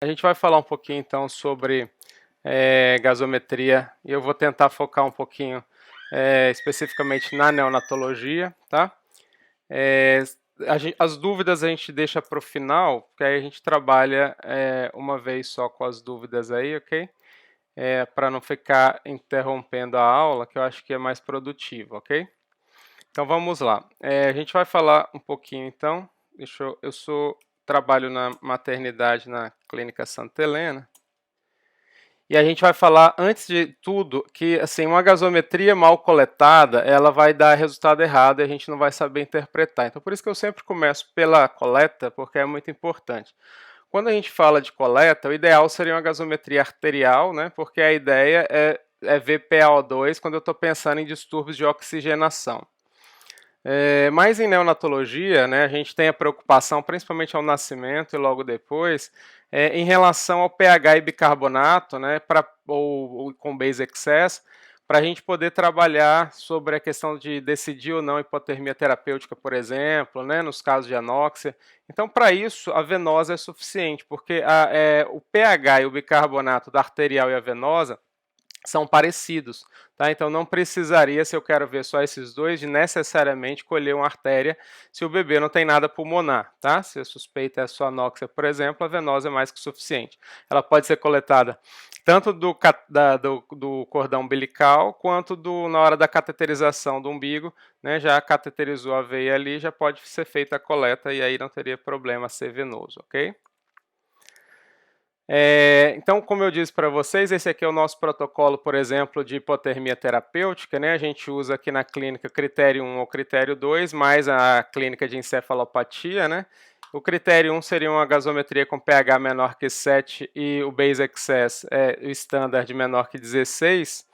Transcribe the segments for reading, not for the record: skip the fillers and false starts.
A gente vai falar um pouquinho então sobre gasometria e eu vou tentar focar um pouquinho especificamente na neonatologia, tá? É, as dúvidas a gente deixa para o final, porque aí a gente trabalha uma vez só com as dúvidas aí, ok? Para não ficar interrompendo a aula, que eu acho que é mais produtivo, ok? Então vamos lá. A gente vai falar um pouquinho então. Trabalho na maternidade na Clínica Santa Helena. E a gente vai falar, antes de tudo, que assim, uma gasometria mal coletada, ela vai dar resultado errado e a gente não vai saber interpretar. Então, por isso que eu sempre começo pela coleta, porque é muito importante. Quando a gente fala de coleta, o ideal seria uma gasometria arterial, né? Porque a ideia é ver PaO2 quando eu estou pensando em distúrbios de oxigenação. Mas em neonatologia, né, a gente tem a preocupação, principalmente ao nascimento e logo depois, em relação ao pH e bicarbonato, né, ou com base excess, para a gente poder trabalhar sobre a questão de decidir ou não hipotermia terapêutica, por exemplo, né, nos casos de anóxia. Então, para isso, a venosa é suficiente, porque o pH e o bicarbonato da arterial e a venosa são parecidos, tá? Então não precisaria, se eu quero ver só esses dois, de necessariamente colher uma artéria se o bebê não tem nada pulmonar, tá? Se a suspeita é só anóxia, por exemplo, a venosa é mais que suficiente. Ela pode ser coletada tanto do cordão umbilical quanto na hora da cateterização do umbigo, né? Já cateterizou a veia ali, já pode ser feita a coleta e aí não teria problema ser venoso, ok? Então, como eu disse para vocês, esse aqui é o nosso protocolo, por exemplo, de hipotermia terapêutica, né? A gente usa aqui na clínica critério 1 ou critério 2, mais a clínica de encefalopatia, né? O critério 1 seria uma gasometria com pH menor que 7 e o base excess, o standard menor que 16,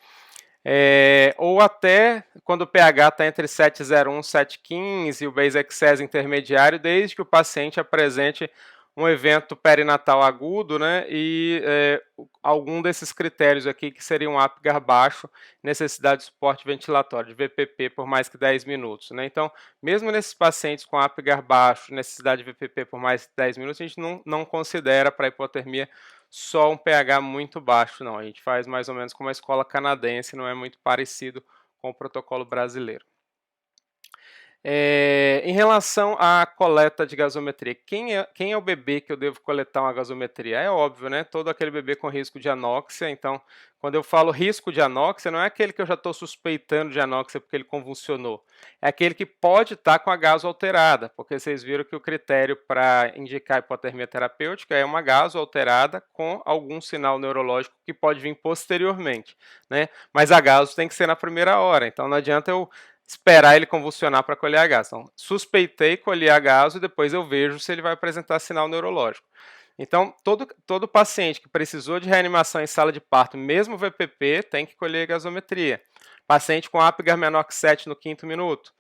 ou até quando o pH está entre 7,01 e 7,15 e o base excess intermediário, desde que o paciente apresente um evento perinatal agudo, né, e algum desses critérios aqui que seria um Apgar baixo, necessidade de suporte ventilatório, de VPP por mais que 10 minutos. Né? Então, mesmo nesses pacientes com Apgar baixo, necessidade de VPP por mais que 10 minutos, a gente não considera para hipotermia só um pH muito baixo, não. A gente faz mais ou menos como a escola canadense, não é muito parecido com o protocolo brasileiro. Em relação à coleta de gasometria, quem é o bebê que eu devo coletar uma gasometria? É óbvio, né? Todo aquele bebê com risco de anóxia. Então, quando eu falo risco de anóxia, não é aquele que eu já estou suspeitando de anóxia porque ele convulsionou. É aquele que pode estar com a gaso alterada, porque vocês viram que o critério para indicar hipotermia terapêutica é uma gaso alterada com algum sinal neurológico que pode vir posteriormente, né? Mas a gaso tem que ser na primeira hora, então não adianta eu esperar ele convulsionar para colher a gaso. Então, suspeitei, colher a gaso e depois eu vejo se ele vai apresentar sinal neurológico. Então, todo paciente que precisou de reanimação em sala de parto, mesmo VPP, tem que colher gasometria. Paciente com Apgar menor que 7 no quinto minuto,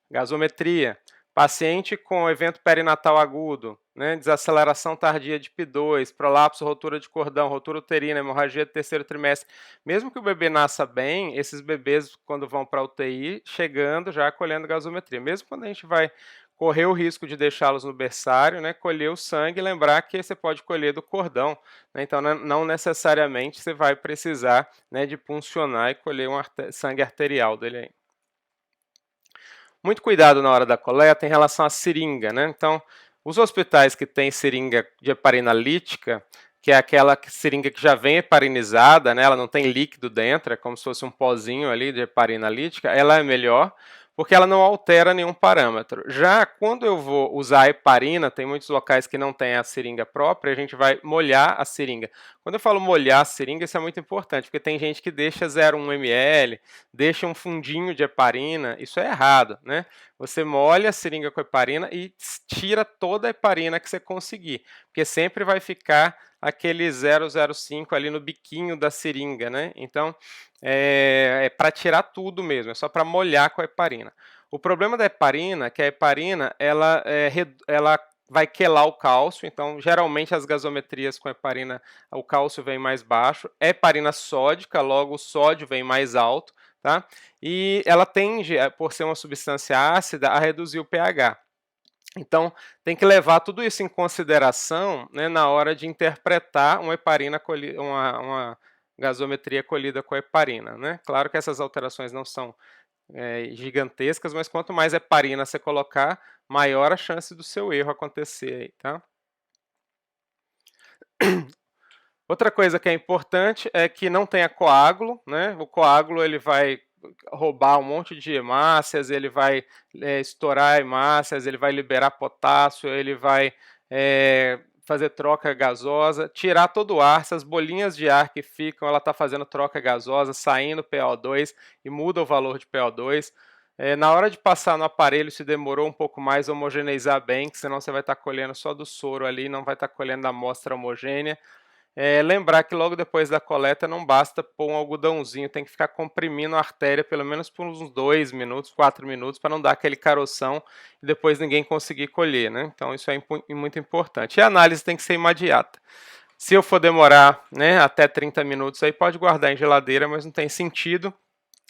gasometria. Paciente com evento perinatal agudo, né, desaceleração tardia de P2, prolapso, rotura de cordão, rotura uterina, hemorragia do terceiro trimestre. Mesmo que o bebê nasça bem, esses bebês, quando vão para a UTI, chegando já colhendo gasometria. Mesmo quando a gente vai correr o risco de deixá-los no berçário, né, colher o sangue e lembrar que você pode colher do cordão. Né, então, não necessariamente você vai precisar, né, de puncionar e colher sangue arterial dele aí. Muito cuidado na hora da coleta em relação à seringa, né? Então, os hospitais que têm seringa de heparina lítica, que é aquela seringa que já vem heparinizada, né? Ela não tem líquido dentro, é como se fosse um pozinho ali de heparina lítica, ela é melhor, porque ela não altera nenhum parâmetro. Já quando eu vou usar a heparina, tem muitos locais que não tem a seringa própria, a gente vai molhar a seringa. Quando eu falo molhar a seringa, isso é muito importante, porque tem gente que deixa 0,1 ml, deixa um fundinho de heparina, isso é errado, né? Você molha a seringa com heparina e tira toda a heparina que você conseguir, porque sempre vai ficar aquele 0,05 ali no biquinho da seringa, né? Então, é para tirar tudo mesmo, é só para molhar com a heparina. O problema da heparina é que a heparina, ela vai quelar o cálcio, então geralmente as gasometrias com heparina, o cálcio vem mais baixo, é heparina sódica, logo o sódio vem mais alto, tá? E ela tende, por ser uma substância ácida, a reduzir o pH. Então, tem que levar tudo isso em consideração, né, na hora de interpretar uma heparina uma gasometria colhida com a heparina, né? Claro que essas alterações não são gigantescas, mas quanto mais heparina você colocar, maior a chance do seu erro acontecer aí, tá? Outra coisa que é importante é que não tenha coágulo, né? O coágulo ele vai roubar um monte de hemácias, ele vai estourar hemácias, ele vai liberar potássio, ele vai fazer troca gasosa, tirar todo o ar, essas bolinhas de ar que ficam, ela está fazendo troca gasosa, saindo PO2 e muda o valor de PO2. Na hora de passar no aparelho, se demorou um pouco mais, homogeneizar bem, que senão você vai estar colhendo só do soro ali, não vai estar colhendo da amostra homogênea. Lembrar que logo depois da coleta não basta pôr um algodãozinho, tem que ficar comprimindo a artéria pelo menos por uns 2 minutos, 4 minutos, para não dar aquele caroção e depois ninguém conseguir colher, né? Então isso é muito importante. E a análise tem que ser imediata. Se eu for demorar, né, até 30 minutos, aí pode guardar em geladeira, mas não tem sentido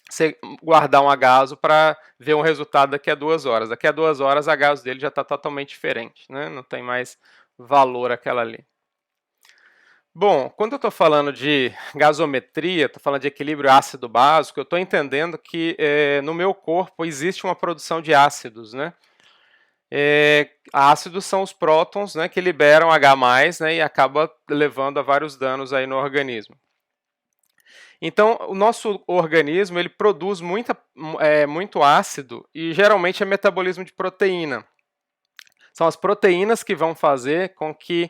você guardar um agaso para ver um resultado daqui a 2 horas. Daqui a 2 horas, a agaso dele já está totalmente diferente, né? Não tem mais valor aquela ali. Bom, quando eu estou falando de gasometria, estou falando de equilíbrio ácido básico, eu estou entendendo que no meu corpo existe uma produção de ácidos, né? Ácidos são os prótons, né, que liberam H+, né, e acaba levando a vários danos aí no organismo. Então, o nosso organismo ele produz muito ácido e geralmente é metabolismo de proteína. São as proteínas que vão fazer com que,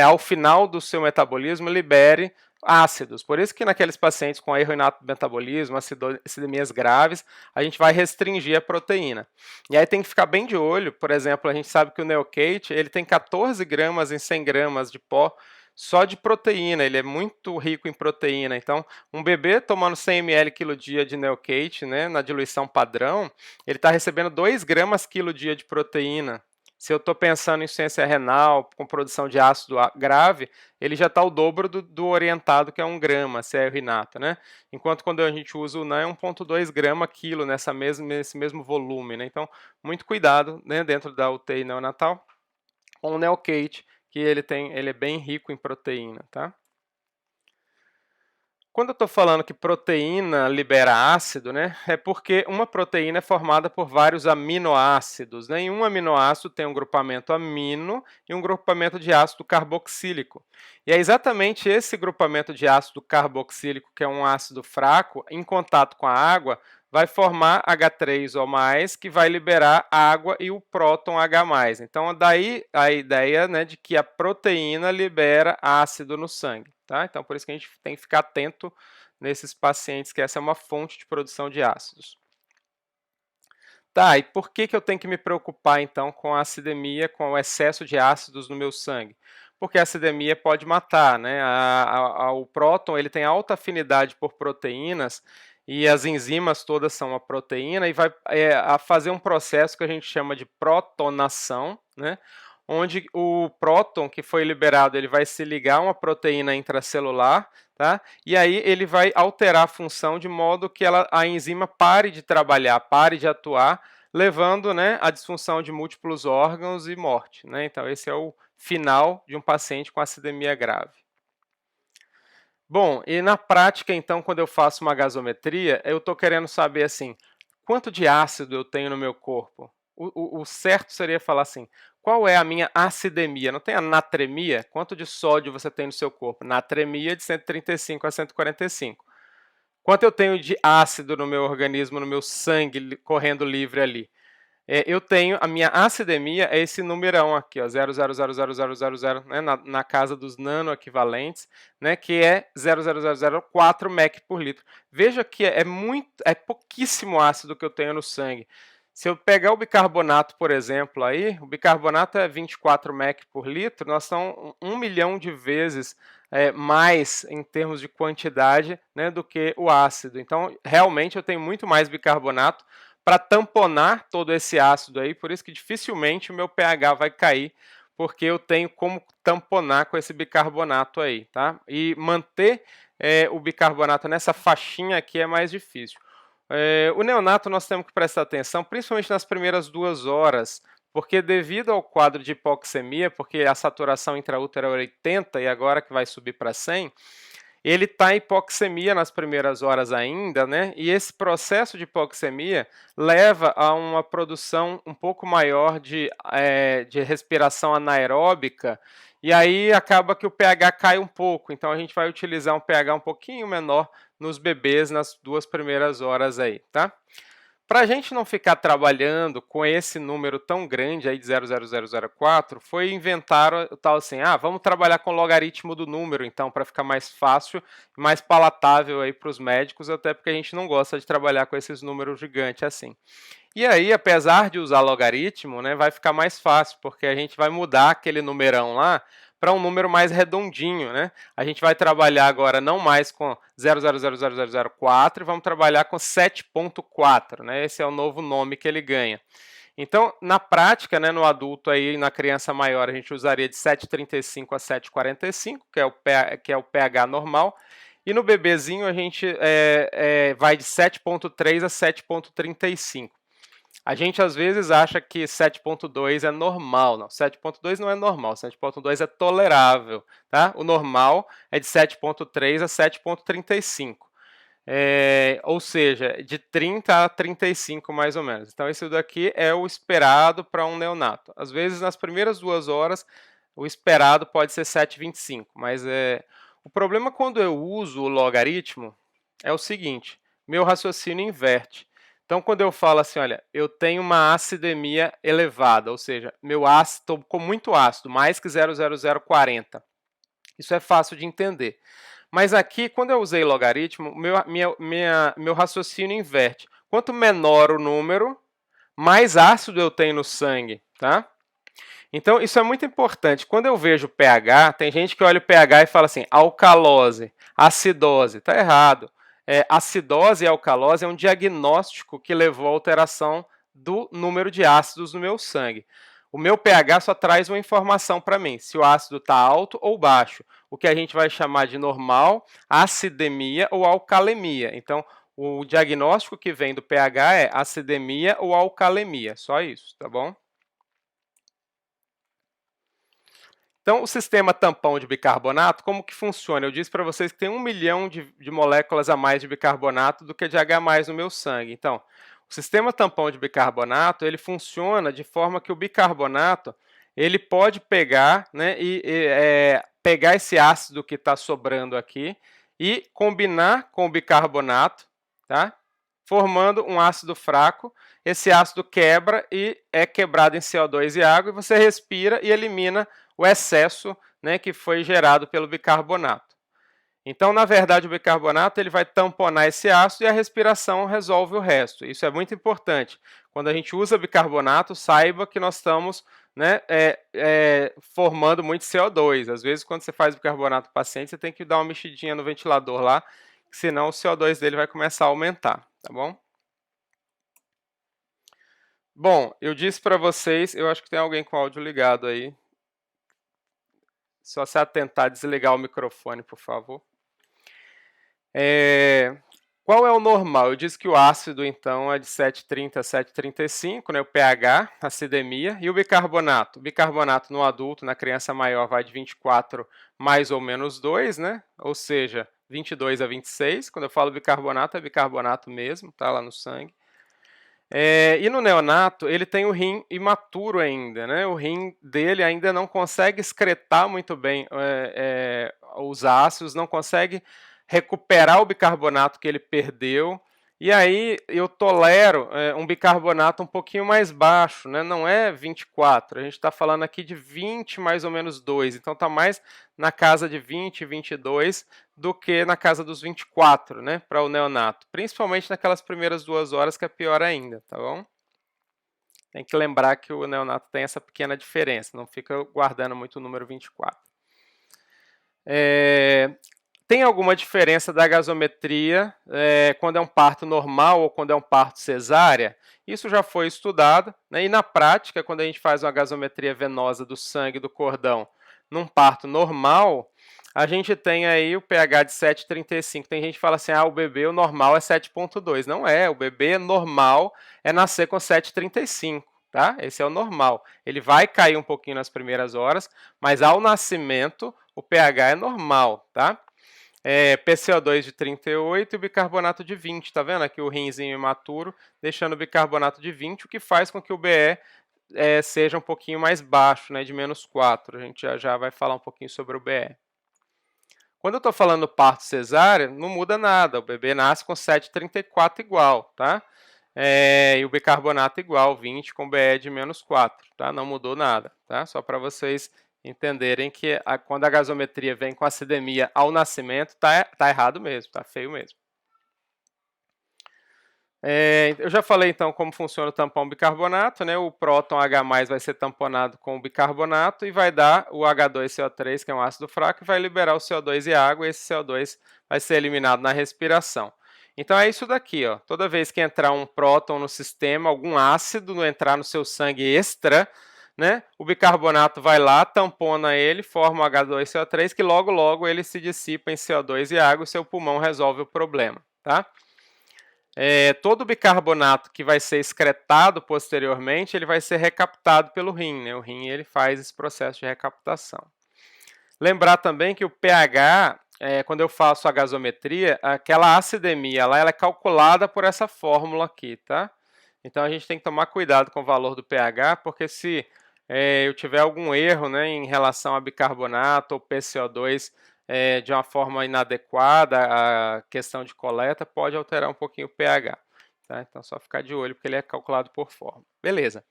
ao final do seu metabolismo, libere ácidos. Por isso que naqueles pacientes com erro inato do metabolismo, acidemias graves, a gente vai restringir a proteína. E aí tem que ficar bem de olho, por exemplo, a gente sabe que o Neocate ele tem 14 gramas em 100 gramas de pó só de proteína, ele é muito rico em proteína. Então, um bebê tomando 100 ml quilo dia de Neocate, né, na diluição padrão, ele está recebendo 2 gramas quilo dia de proteína. Se eu estou pensando em insuficiência renal, com produção de ácido grave, ele já está o dobro do orientado, que é 1 grama, se é urinato, né? Enquanto quando a gente usa o NAN é 1,2 grama quilo nesse mesmo volume, né? Então, muito cuidado, né, dentro da UTI neonatal com o Neocate, que ele é bem rico em proteína, tá? Quando eu estou falando que proteína libera ácido, né, é porque uma proteína é formada por vários aminoácidos, né, e um aminoácido tem um grupamento amino e um grupamento de ácido carboxílico. E é exatamente esse grupamento de ácido carboxílico, que é um ácido fraco, em contato com a água, vai formar H3O+, que vai liberar água e o próton H+. Então, daí a ideia, né, de que a proteína libera ácido no sangue. Tá? Então, por isso que a gente tem que ficar atento nesses pacientes, que essa é uma fonte de produção de ácidos. Tá, e por que eu tenho que me preocupar, então, com a acidemia, com o excesso de ácidos no meu sangue? Porque a acidemia pode matar, né? O próton ele tem alta afinidade por proteínas e as enzimas todas são uma proteína e vai fazer um processo que a gente chama de protonação, né? Onde o próton que foi liberado ele vai se ligar a uma proteína intracelular, tá? E aí ele vai alterar a função de modo que a enzima pare de trabalhar, pare de atuar, levando, né, à disfunção de múltiplos órgãos e morte, né? Então esse é o final de um paciente com acidemia grave. Bom, e na prática, então, quando eu faço uma gasometria, eu estou querendo saber assim, quanto de ácido eu tenho no meu corpo? O certo seria falar assim, qual é a minha acidemia? Não tem a natremia? Quanto de sódio você tem no seu corpo? Natremia de 135 a 145. Quanto eu tenho de ácido no meu organismo, no meu sangue correndo livre ali? Eu tenho, a minha acidemia é esse numerão aqui, ó, 0,00000, né, na casa dos nanoequivalentes, né, que é 0,0004 mEq por litro. Veja que é pouquíssimo ácido que eu tenho no sangue. Se eu pegar o bicarbonato, por exemplo, aí, o bicarbonato é 24 mEq por litro, nós estamos 1 milhão de vezes mais em termos de quantidade, né, do que o ácido. Então, realmente, eu tenho muito mais bicarbonato para tamponar todo esse ácido aí, por isso que dificilmente o meu pH vai cair, porque eu tenho como tamponar com esse bicarbonato aí, tá? E manter o bicarbonato nessa faixinha aqui é mais difícil. O neonato nós temos que prestar atenção, principalmente nas primeiras 2 horas, porque devido ao quadro de hipoxemia, porque a saturação intraútero é 80 e agora que vai subir para 100, ele está em hipoxemia nas primeiras horas ainda, né? E esse processo de hipoxemia leva a uma produção um pouco maior de respiração anaeróbica, e aí acaba que o pH cai um pouco. Então a gente vai utilizar um pH um pouquinho menor nos bebês nas 2 primeiras horas aí, tá? Para a gente não ficar trabalhando com esse número tão grande aí de 0,0004, foi inventar o tal assim, vamos trabalhar com o logaritmo do número, então, para ficar mais fácil, mais palatável aí para os médicos, até porque a gente não gosta de trabalhar com esses números gigantes assim. E aí, apesar de usar logaritmo, né, vai ficar mais fácil, porque a gente vai mudar aquele numerão lá para um número mais redondinho, né? A gente vai trabalhar agora não mais com 0,000004 e vamos trabalhar com 7.4, né? Esse é o novo nome que ele ganha. Então, na prática, né, no adulto aí, na criança maior, a gente usaria de 7,35 a 7,45, que é o pH normal, e no bebezinho a gente vai de 7,3 a 7,35. A gente às vezes acha que 7.2 é normal. Não, 7.2 não é normal, 7.2 é tolerável. Tá? O normal é de 7.3 a 7.35. Ou seja, de 30 a 35 mais ou menos. Então esse daqui é o esperado para um neonato. Às vezes nas primeiras 2 horas o esperado pode ser 7,25, mas o problema quando eu uso o logaritmo é o seguinte, meu raciocínio inverte. Então, quando eu falo assim, olha, eu tenho uma acidemia elevada, ou seja, meu ácido, estou com muito ácido, mais que 0,0040. Isso é fácil de entender. Mas aqui, quando eu usei logaritmo, meu raciocínio inverte. Quanto menor o número, mais ácido eu tenho no sangue, tá? Então, isso é muito importante. Quando eu vejo pH, tem gente que olha o pH e fala assim, alcalose, acidose. Está errado. Acidose e alcalose é um diagnóstico que levou à alteração do número de ácidos no meu sangue. O meu pH só traz uma informação para mim, se o ácido está alto ou baixo, o que a gente vai chamar de normal, acidemia ou alcalemia. Então, o diagnóstico que vem do pH é acidemia ou alcalemia, só isso, tá bom? Então, o sistema tampão de bicarbonato, como que funciona? Eu disse para vocês que tem 1 milhão de moléculas a mais de bicarbonato do que de H+ no meu sangue. Então, o sistema tampão de bicarbonato, ele funciona de forma que o bicarbonato, ele pode pegar, né, pegar esse ácido que está sobrando aqui e combinar com o bicarbonato, tá? Formando um ácido fraco. Esse ácido quebra e é quebrado em CO2 e água, e você respira e elimina o excesso, né, que foi gerado pelo bicarbonato. Então, na verdade, o bicarbonato ele vai tamponar esse ácido e a respiração resolve o resto. Isso é muito importante. Quando a gente usa bicarbonato, saiba que nós estamos, né, formando muito CO2. Às vezes, quando você faz bicarbonato no paciente, você tem que dar uma mexidinha no ventilador lá, senão o CO2 dele vai começar a aumentar, tá bom? Bom, eu disse para vocês, eu acho que tem alguém com o áudio ligado aí. Só se atentar a desligar o microfone, por favor. Qual é o normal? Eu disse que o ácido, então, é de 7,30 a 7,35, né, o pH, acidemia, e o bicarbonato. O bicarbonato no adulto, na criança maior, vai de 24 mais ou menos 2, né? Ou seja, 22 a 26. Quando eu falo bicarbonato, é bicarbonato mesmo, tá lá no sangue. E no neonato, ele tem o rim imaturo ainda, né? O rim dele ainda não consegue excretar muito bem os ácidos, não consegue recuperar o bicarbonato que ele perdeu. E aí eu tolero um bicarbonato um pouquinho mais baixo, né? Não é 24, a gente está falando aqui de 20 mais ou menos 2, então está mais na casa de 20, 22 do que na casa dos 24, né, para o neonato. Principalmente naquelas primeiras 2 horas que é pior ainda, tá bom? Tem que lembrar que o neonato tem essa pequena diferença, não fica guardando muito o número 24. Tem alguma diferença da gasometria quando é um parto normal ou quando é um parto cesárea? Isso já foi estudado, né? E na prática, quando a gente faz uma gasometria venosa do sangue do cordão num parto normal, a gente tem aí o pH de 7,35. Tem gente que fala assim, o bebê, o normal é 7,2. Não é, o bebê normal é nascer com 7,35. tá? Esse é o normal. Ele vai cair um pouquinho nas primeiras horas, mas ao nascimento o pH é normal, tá? PCO2 de 38 e o bicarbonato de 20, tá vendo aqui o rinzinho imaturo, deixando o bicarbonato de 20, o que faz com que o BE seja um pouquinho mais baixo, né, de -4. A gente já vai falar um pouquinho sobre o BE. Quando eu estou falando parto cesárea, não muda nada, o bebê nasce com 7,34 igual, tá? E o bicarbonato igual, 20 com BE de -4, tá? Não mudou nada, tá? Só para vocês entenderem que quando a gasometria vem com acidemia ao nascimento, tá errado mesmo, tá feio mesmo. Eu já falei então como funciona o tampão bicarbonato, né? O próton H+ vai ser tamponado com o bicarbonato e vai dar o H2CO3, que é um ácido fraco, e vai liberar o CO2 e a água, e esse CO2 vai ser eliminado na respiração. Então é isso daqui, ó. Toda vez que entrar um próton no sistema, algum ácido entrar no seu sangue extra, né? O bicarbonato vai lá, tampona ele, forma o H2CO3, que logo ele se dissipa em CO2 e água, e seu pulmão resolve o problema, tá? Todo bicarbonato que vai ser excretado posteriormente, ele vai ser recaptado pelo rim, né? O rim ele faz esse processo de recaptação. Lembrar também que o pH, quando eu faço a gasometria, aquela acidemia lá, ela é calculada por essa fórmula aqui, tá? Então a gente tem que tomar cuidado com o valor do pH, porque se eu tiver algum erro, né, em relação a bicarbonato ou PCO2 de uma forma inadequada, a questão de coleta pode alterar um pouquinho o pH. Tá? Então, só ficar de olho, porque ele é calculado por fórmula. Beleza.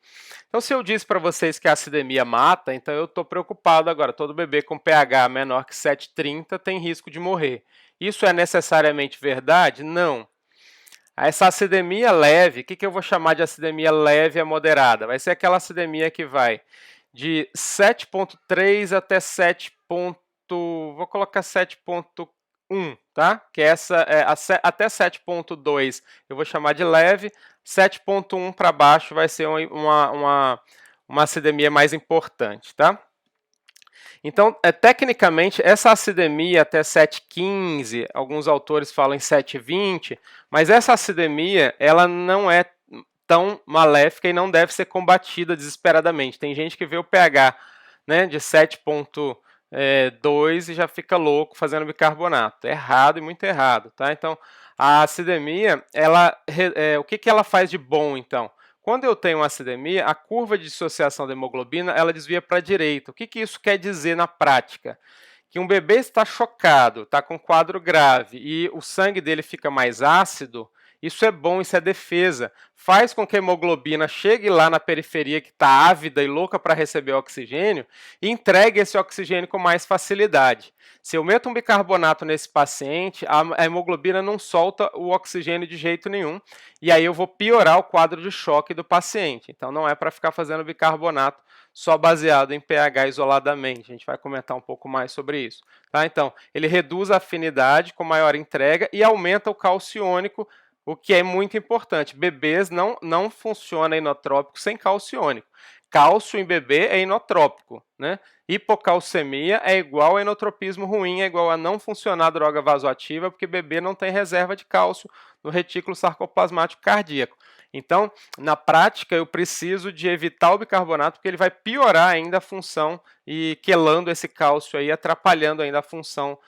Então, se eu disse para vocês que a acidemia mata, então eu estou preocupado agora. Todo bebê com pH menor que 7,30 tem risco de morrer. Isso é necessariamente verdade? Não. Essa acidemia leve, o que eu vou chamar de acidemia leve a moderada? Vai ser aquela acidemia que vai de 7,3 até 7. Vou colocar 7,1, tá? Que essa até 7,2 eu vou chamar de leve, 7,1 para baixo vai ser uma acidemia mais importante, tá? Então, tecnicamente, essa acidemia até 7,15, alguns autores falam em 7,20, mas essa acidemia, ela não é tão maléfica e não deve ser combatida desesperadamente. Tem gente que vê o pH, né, de 7,2 e já fica louco fazendo bicarbonato. Errado e muito errado, tá? Então, a acidemia, o que ela faz de bom, então? Quando eu tenho uma acidemia, a curva de dissociação da hemoglobina ela desvia para a direita. O que isso quer dizer na prática? Que um bebê está chocado, está com quadro grave e o sangue dele fica mais ácido, isso é bom, isso é defesa. Faz com que a hemoglobina chegue lá na periferia que está ávida e louca para receber oxigênio e entregue esse oxigênio com mais facilidade. Se eu meto um bicarbonato nesse paciente, a hemoglobina não solta o oxigênio de jeito nenhum e aí eu vou piorar o quadro de choque do paciente. Então não é para ficar fazendo bicarbonato só baseado em pH isoladamente. A gente vai comentar um pouco mais sobre isso. Tá? Então, ele reduz a afinidade com maior entrega e aumenta o cálcio iônico, o que é muito importante. Bebês não funciona inotrópico sem cálcio iônico. Cálcio em bebê é inotrópico, né? Hipocalcemia é igual a enotropismo ruim, é igual a não funcionar a droga vasoativa, porque bebê não tem reserva de cálcio no retículo sarcoplasmático cardíaco. Então, na prática, eu preciso de evitar o bicarbonato, porque ele vai piorar ainda a função e quelando esse cálcio aí, atrapalhando ainda a função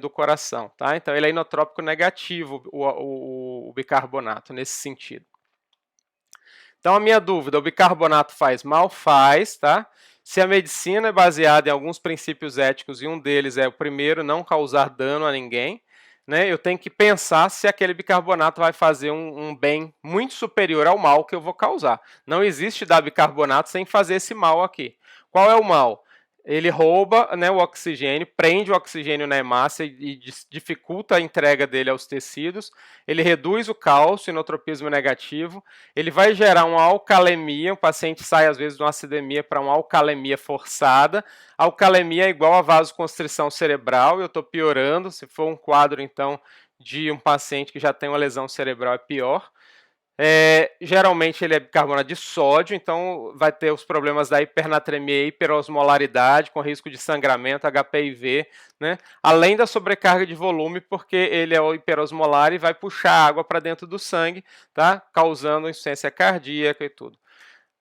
do coração, tá? Então, ele é inotrópico negativo, o bicarbonato, nesse sentido. Então, a minha dúvida, o bicarbonato faz mal? Faz, tá? Se a medicina é baseada em alguns princípios éticos, e um deles é o primeiro, não causar dano a ninguém, né, eu tenho que pensar se aquele bicarbonato vai fazer um bem muito superior ao mal que eu vou causar. Não existe dar bicarbonato sem fazer esse mal aqui. Qual é o mal? Ele rouba, né, o oxigênio, prende o oxigênio na hemácia e dificulta a entrega dele aos tecidos. Ele reduz o cálcio, inotropismo negativo. Ele vai gerar uma alcalemia. O paciente sai, às vezes, de uma acidemia para uma alcalemia forçada. A alcalemia é igual a vasoconstrição cerebral. Eu estou piorando. Se for um quadro, então, de um paciente que já tem uma lesão cerebral, é pior. Geralmente ele é bicarbonato de sódio, então vai ter os problemas da hipernatremia e hiperosmolaridade, com risco de sangramento, HPIV, né? Além da sobrecarga de volume, porque ele é hiperosmolar e vai puxar água para dentro do sangue, tá? Causando insuficiência cardíaca e tudo.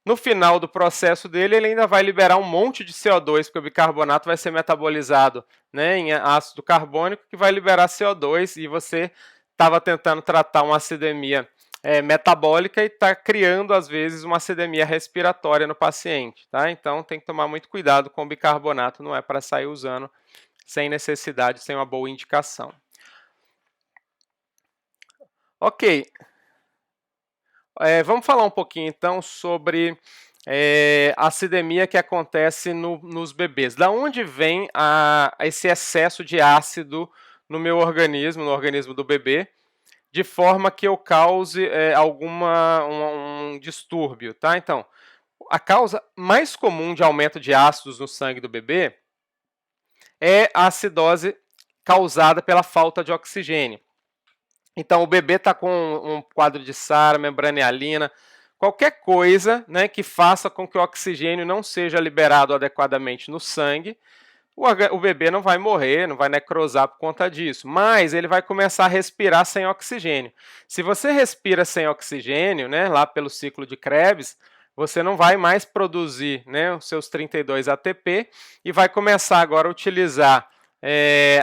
No final do processo dele, ele ainda vai liberar um monte de CO2, porque o bicarbonato vai ser metabolizado, né, em ácido carbônico, que vai liberar CO2, e você estava tentando tratar uma acidemia metabólica e está criando, às vezes, uma acidemia respiratória no paciente. Tá? Então, tem que tomar muito cuidado com o bicarbonato, não é para sair usando sem necessidade, sem uma boa indicação. Ok. Vamos falar um pouquinho, então, sobre a acidemia que acontece nos bebês. Da onde vem esse excesso de ácido no meu organismo, no organismo do bebê, de forma que eu cause um distúrbio, tá? Então, a causa mais comum de aumento de ácidos no sangue do bebê é a acidose causada pela falta de oxigênio. Então, o bebê está com um quadro de SARA, membrana hialina, qualquer coisa, né, que faça com que o oxigênio não seja liberado adequadamente no sangue, o bebê não vai morrer, não vai necrosar por conta disso, mas ele vai começar a respirar sem oxigênio. Se você respira sem oxigênio, né, lá pelo ciclo de Krebs, você não vai mais produzir, né, os seus 32 ATP e vai começar agora a utilizar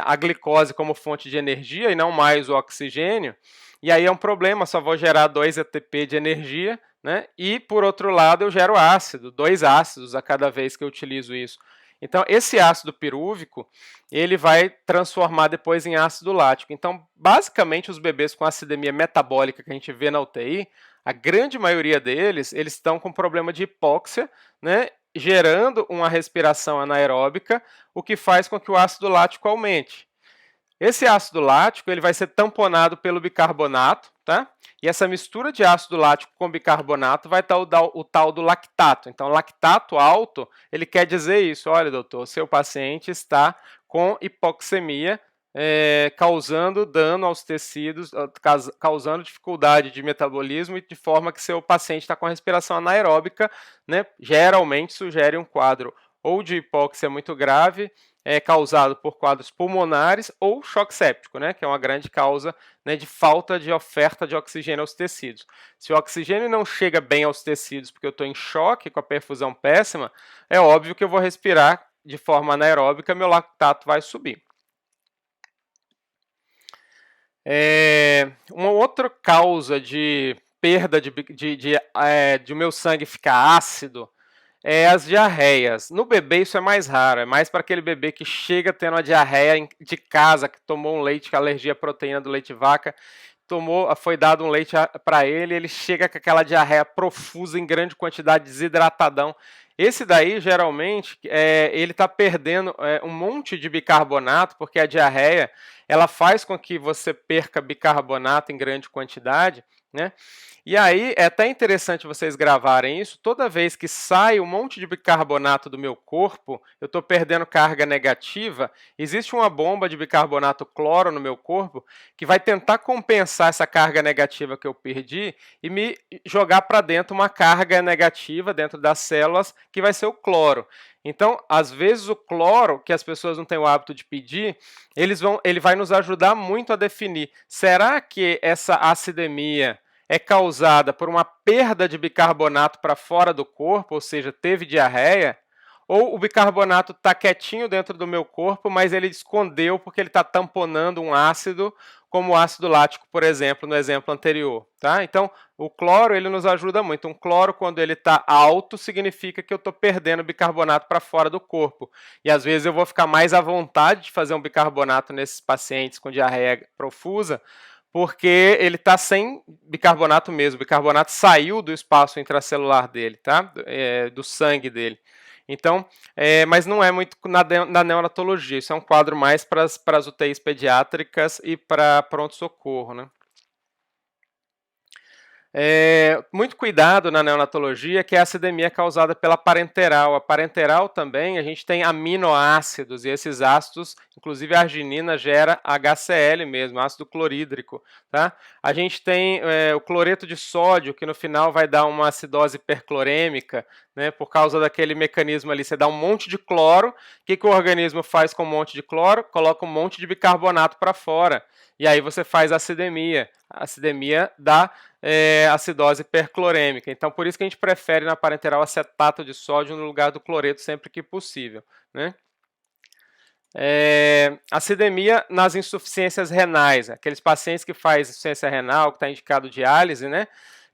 a glicose como fonte de energia e não mais o oxigênio. E aí é um problema, só vou gerar 2 ATP de energia, né, e por outro lado eu gero ácido, 2 ácidos a cada vez que eu utilizo isso. Então, esse ácido pirúvico, ele vai transformar depois em ácido lático. Então, basicamente, os bebês com acidemia metabólica que a gente vê na UTI, a grande maioria deles, eles estão com problema de hipóxia, né, gerando uma respiração anaeróbica, o que faz com que o ácido lático aumente. Esse ácido lático ele vai ser tamponado pelo bicarbonato, tá? E essa mistura de ácido lático com bicarbonato vai dar o tal do lactato. Então, lactato alto, ele quer dizer isso. Olha, doutor, seu paciente está com hipoxemia, causando dano aos tecidos, causando dificuldade de metabolismo e de forma que seu paciente está com a respiração anaeróbica, né? Geralmente sugere um quadro ou de hipóxia muito grave, causado por quadros pulmonares ou choque séptico, né, que é uma grande causa, né, de falta de oferta de oxigênio aos tecidos. Se o oxigênio não chega bem aos tecidos porque eu estou em choque com a perfusão péssima, é óbvio que eu vou respirar de forma anaeróbica, meu lactato vai subir. Uma outra causa de perda de meu sangue ficar ácido as diarreias. No bebê isso é mais raro, é mais para aquele bebê que chega tendo uma diarreia de casa, que tomou um leite com alergia à proteína do leite vaca, foi dado um leite para ele, ele chega com aquela diarreia profusa em grande quantidade, desidratadão. Esse daí, geralmente, ele está perdendo um monte de bicarbonato, porque a diarreia ela faz com que você perca bicarbonato em grande quantidade, né? E aí é até interessante vocês gravarem isso. Toda vez que sai um monte de bicarbonato do meu corpo, eu estou perdendo carga negativa, existe uma bomba de bicarbonato cloro no meu corpo que vai tentar compensar essa carga negativa que eu perdi e me jogar para dentro uma carga negativa dentro das células, que vai ser o cloro. Então, às vezes, o cloro, que as pessoas não têm o hábito de pedir, ele vai nos ajudar muito a definir, será que essa acidemia é causada por uma perda de bicarbonato para fora do corpo, ou seja, teve diarreia, ou o bicarbonato está quietinho dentro do meu corpo, mas ele escondeu porque ele está tamponando um ácido, como o ácido lático, por exemplo, no exemplo anterior. Tá? Então, o cloro ele nos ajuda muito. Um cloro, quando ele está alto, significa que eu estou perdendo bicarbonato para fora do corpo. E às vezes eu vou ficar mais à vontade de fazer um bicarbonato nesses pacientes com diarreia profusa, porque ele está sem bicarbonato mesmo. O bicarbonato saiu do espaço intracelular dele, tá? Do sangue dele. Então, mas não é muito na neonatologia, isso é um quadro mais para as UTIs pediátricas e para pronto-socorro, né? Muito cuidado na neonatologia, que é a acidemia causada pela parenteral. A parenteral também, a gente tem aminoácidos, e esses ácidos, inclusive a arginina gera HCl mesmo, ácido clorídrico. Tá? A gente tem o cloreto de sódio, que no final vai dar uma acidose hiperclorêmica, né, por causa daquele mecanismo ali, você dá um monte de cloro, o que o organismo faz com um monte de cloro? Coloca um monte de bicarbonato para fora, e aí você faz acidemia. A acidemia dá acidose perclorêmica. Então, por isso que a gente prefere na parenteral acetato de sódio no lugar do cloreto sempre que possível, né? Acidemia nas insuficiências renais, aqueles pacientes que fazem insuficiência renal, que está indicado diálise, né?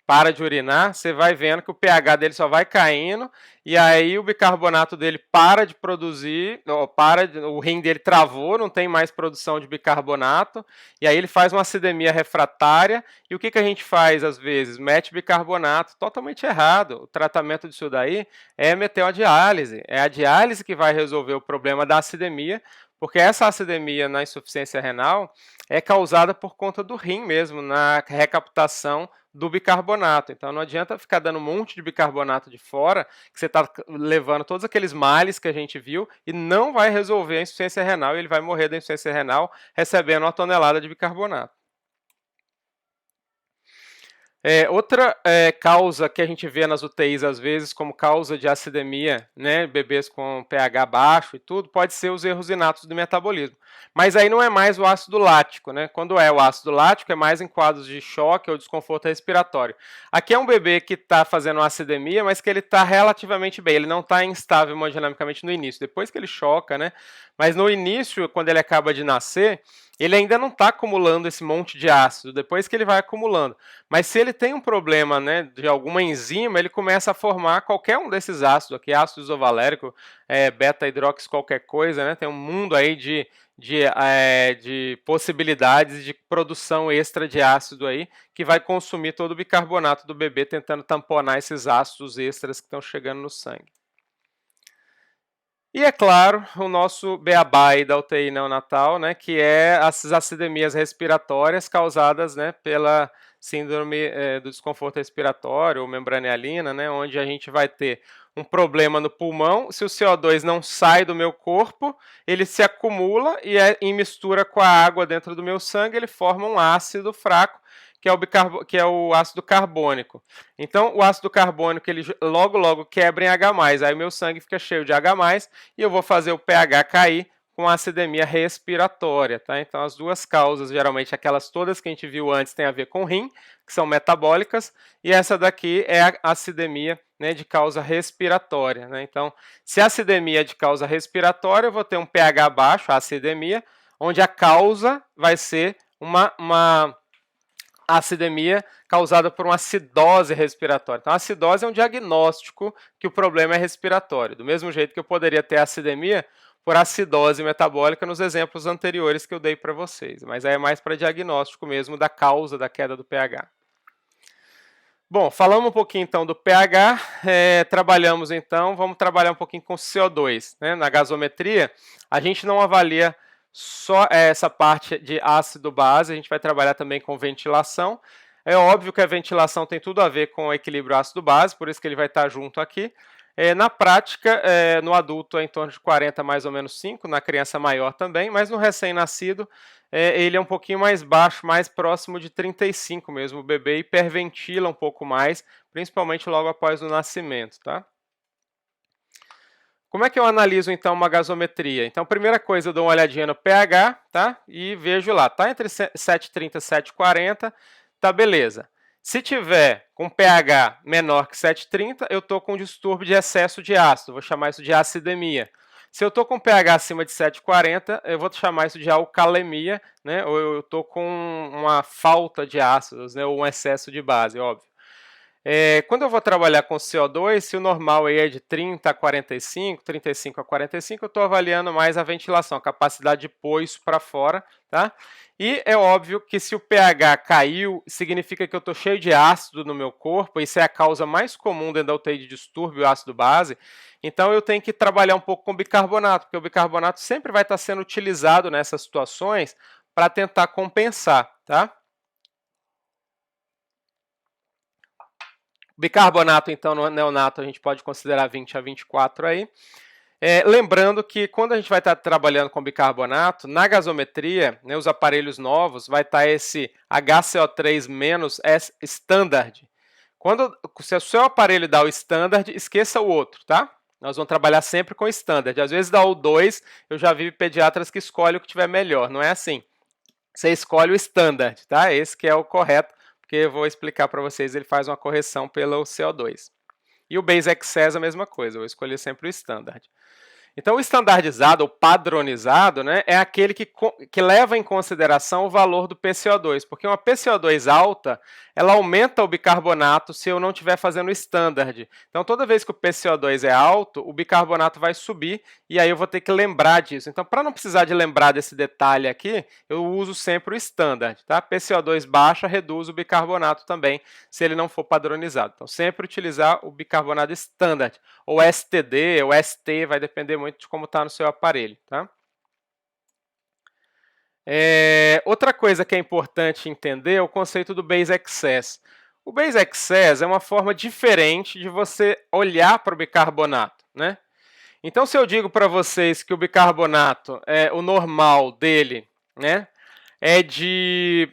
Para de urinar, você vai vendo que o pH dele só vai caindo, e aí o bicarbonato dele para de produzir, o rim dele travou, não tem mais produção de bicarbonato, e aí ele faz uma acidemia refratária, e o que a gente faz às vezes? Mete bicarbonato, totalmente errado. O tratamento disso daí é meter a diálise, é a diálise que vai resolver o problema da acidemia, porque essa acidemia na insuficiência renal é causada por conta do rim mesmo, na recaptação do bicarbonato. Então não adianta ficar dando um monte de bicarbonato de fora, que você está levando todos aqueles males que a gente viu e não vai resolver a insuficiência renal, e ele vai morrer da insuficiência renal recebendo 1 tonelada de bicarbonato. Outra causa que a gente vê nas UTIs às vezes como causa de acidemia, né, bebês com pH baixo e tudo, pode ser os erros inatos do metabolismo. Mas aí não é mais o ácido lático, né? Quando é o ácido lático é mais em quadros de choque ou desconforto respiratório. Aqui é um bebê que está fazendo uma acidemia, mas que ele está relativamente bem, ele não está instável hemodinamicamente no início, depois que ele choca, né? Mas no início, quando ele acaba de nascer, ele ainda não está acumulando esse monte de ácido, depois que ele vai acumulando. Mas se ele tem um problema, né, de alguma enzima, ele começa a formar qualquer um desses ácidos aqui, ácido isovalérico, beta-hidrox, qualquer coisa, né, tem um mundo aí de possibilidades de produção extra de ácido aí, que vai consumir todo o bicarbonato do bebê, tentando tamponar esses ácidos extras que estão chegando no sangue. E, é claro, o nosso beabá aí da UTI neonatal, né, que é as acidemias respiratórias causadas, né, pela síndrome do desconforto respiratório, ou membranialina, né, onde a gente vai ter um problema no pulmão. Se o CO2 não sai do meu corpo, ele se acumula e em mistura com a água dentro do meu sangue, ele forma um ácido fraco, que é o ácido carbônico. Então, o ácido carbônico, ele logo quebra em H+, aí meu sangue fica cheio de H+, e eu vou fazer o pH cair com a acidemia respiratória, tá? Então, as duas causas, geralmente aquelas todas que a gente viu antes, tem a ver com rim, que são metabólicas, e essa daqui é a acidemia, né, de causa respiratória, né? Então, se a acidemia é de causa respiratória, eu vou ter um pH baixo, a acidemia, onde a causa vai ser uma acidemia causada por uma acidose respiratória. Então, a acidose é um diagnóstico que o problema é respiratório. Do mesmo jeito que eu poderia ter acidemia por acidose metabólica nos exemplos anteriores que eu dei para vocês. Mas aí é mais para diagnóstico mesmo da causa da queda do pH. Bom, falamos um pouquinho então do pH, trabalhamos então, vamos trabalhar um pouquinho com CO2. Né? Na gasometria, a gente não avalia só essa parte de ácido-base, a gente vai trabalhar também com ventilação. É óbvio que a ventilação tem tudo a ver com o equilíbrio ácido-base, por isso que ele vai estar junto aqui. Na prática, no adulto é em torno de 40, mais ou menos 5, na criança maior também, mas no recém-nascido ele é um pouquinho mais baixo, mais próximo de 35 mesmo. O bebê hiperventila um pouco mais, principalmente logo após o nascimento, tá? Como é que eu analiso, então, uma gasometria? Então, primeira coisa, eu dou uma olhadinha no pH, tá? E vejo lá, tá entre 7,30 e 7,40, tá beleza. Se tiver com pH menor que 7,30, eu estou com distúrbio de excesso de ácido, vou chamar isso de acidemia. Se eu estou com pH acima de 7,40, eu vou chamar isso de alcalemia, né? Ou eu estou com uma falta de ácidos, né? Ou um excesso de base, óbvio. Quando eu vou trabalhar com CO2, se o normal aí é de 30 a 45, 35 a 45, eu estou avaliando mais a ventilação, a capacidade de pôr isso para fora, tá? E é óbvio que se o pH caiu, significa que eu estou cheio de ácido no meu corpo, isso é a causa mais comum dentro da UTI de distúrbio ácido-base, então eu tenho que trabalhar um pouco com bicarbonato, porque o bicarbonato sempre vai estar sendo utilizado nessas situações para tentar compensar, tá? Bicarbonato, então, no neonato, a gente pode considerar 20 a 24 aí. Lembrando que quando a gente vai estar trabalhando com bicarbonato, na gasometria, né, os aparelhos novos, vai estar esse HCO3- standard. Se o seu aparelho dá o standard, esqueça o outro, tá? Nós vamos trabalhar sempre com standard. Às vezes dá o 2, eu já vi pediatras que escolhem o que tiver melhor. Não é assim. Você escolhe o standard, tá? Esse que é o correto porque eu vou explicar para vocês, ele faz uma correção pelo CO2. E o Base Excess a mesma coisa, eu vou escolher sempre o Standard. Então, o estandardizado, ou padronizado, né, é aquele que leva em consideração o valor do PCO2, porque uma PCO2 alta, ela aumenta o bicarbonato se eu não estiver fazendo o standard. Então, toda vez que o PCO2 é alto, o bicarbonato vai subir, e aí eu vou ter que lembrar disso. Então, para não precisar de lembrar desse detalhe aqui, eu uso sempre o standard. Tá? PCO2 baixa reduz o bicarbonato também, se ele não for padronizado. Então, sempre utilizar o bicarbonato standard, ou STD, ou ST, vai depender muito de como está no seu aparelho. Tá? Outra coisa que é importante entender é o conceito do Base Excess. O Base Excess é uma forma diferente de você olhar para o bicarbonato. Né? Então, se eu digo para vocês que o bicarbonato, o normal dele, né, é de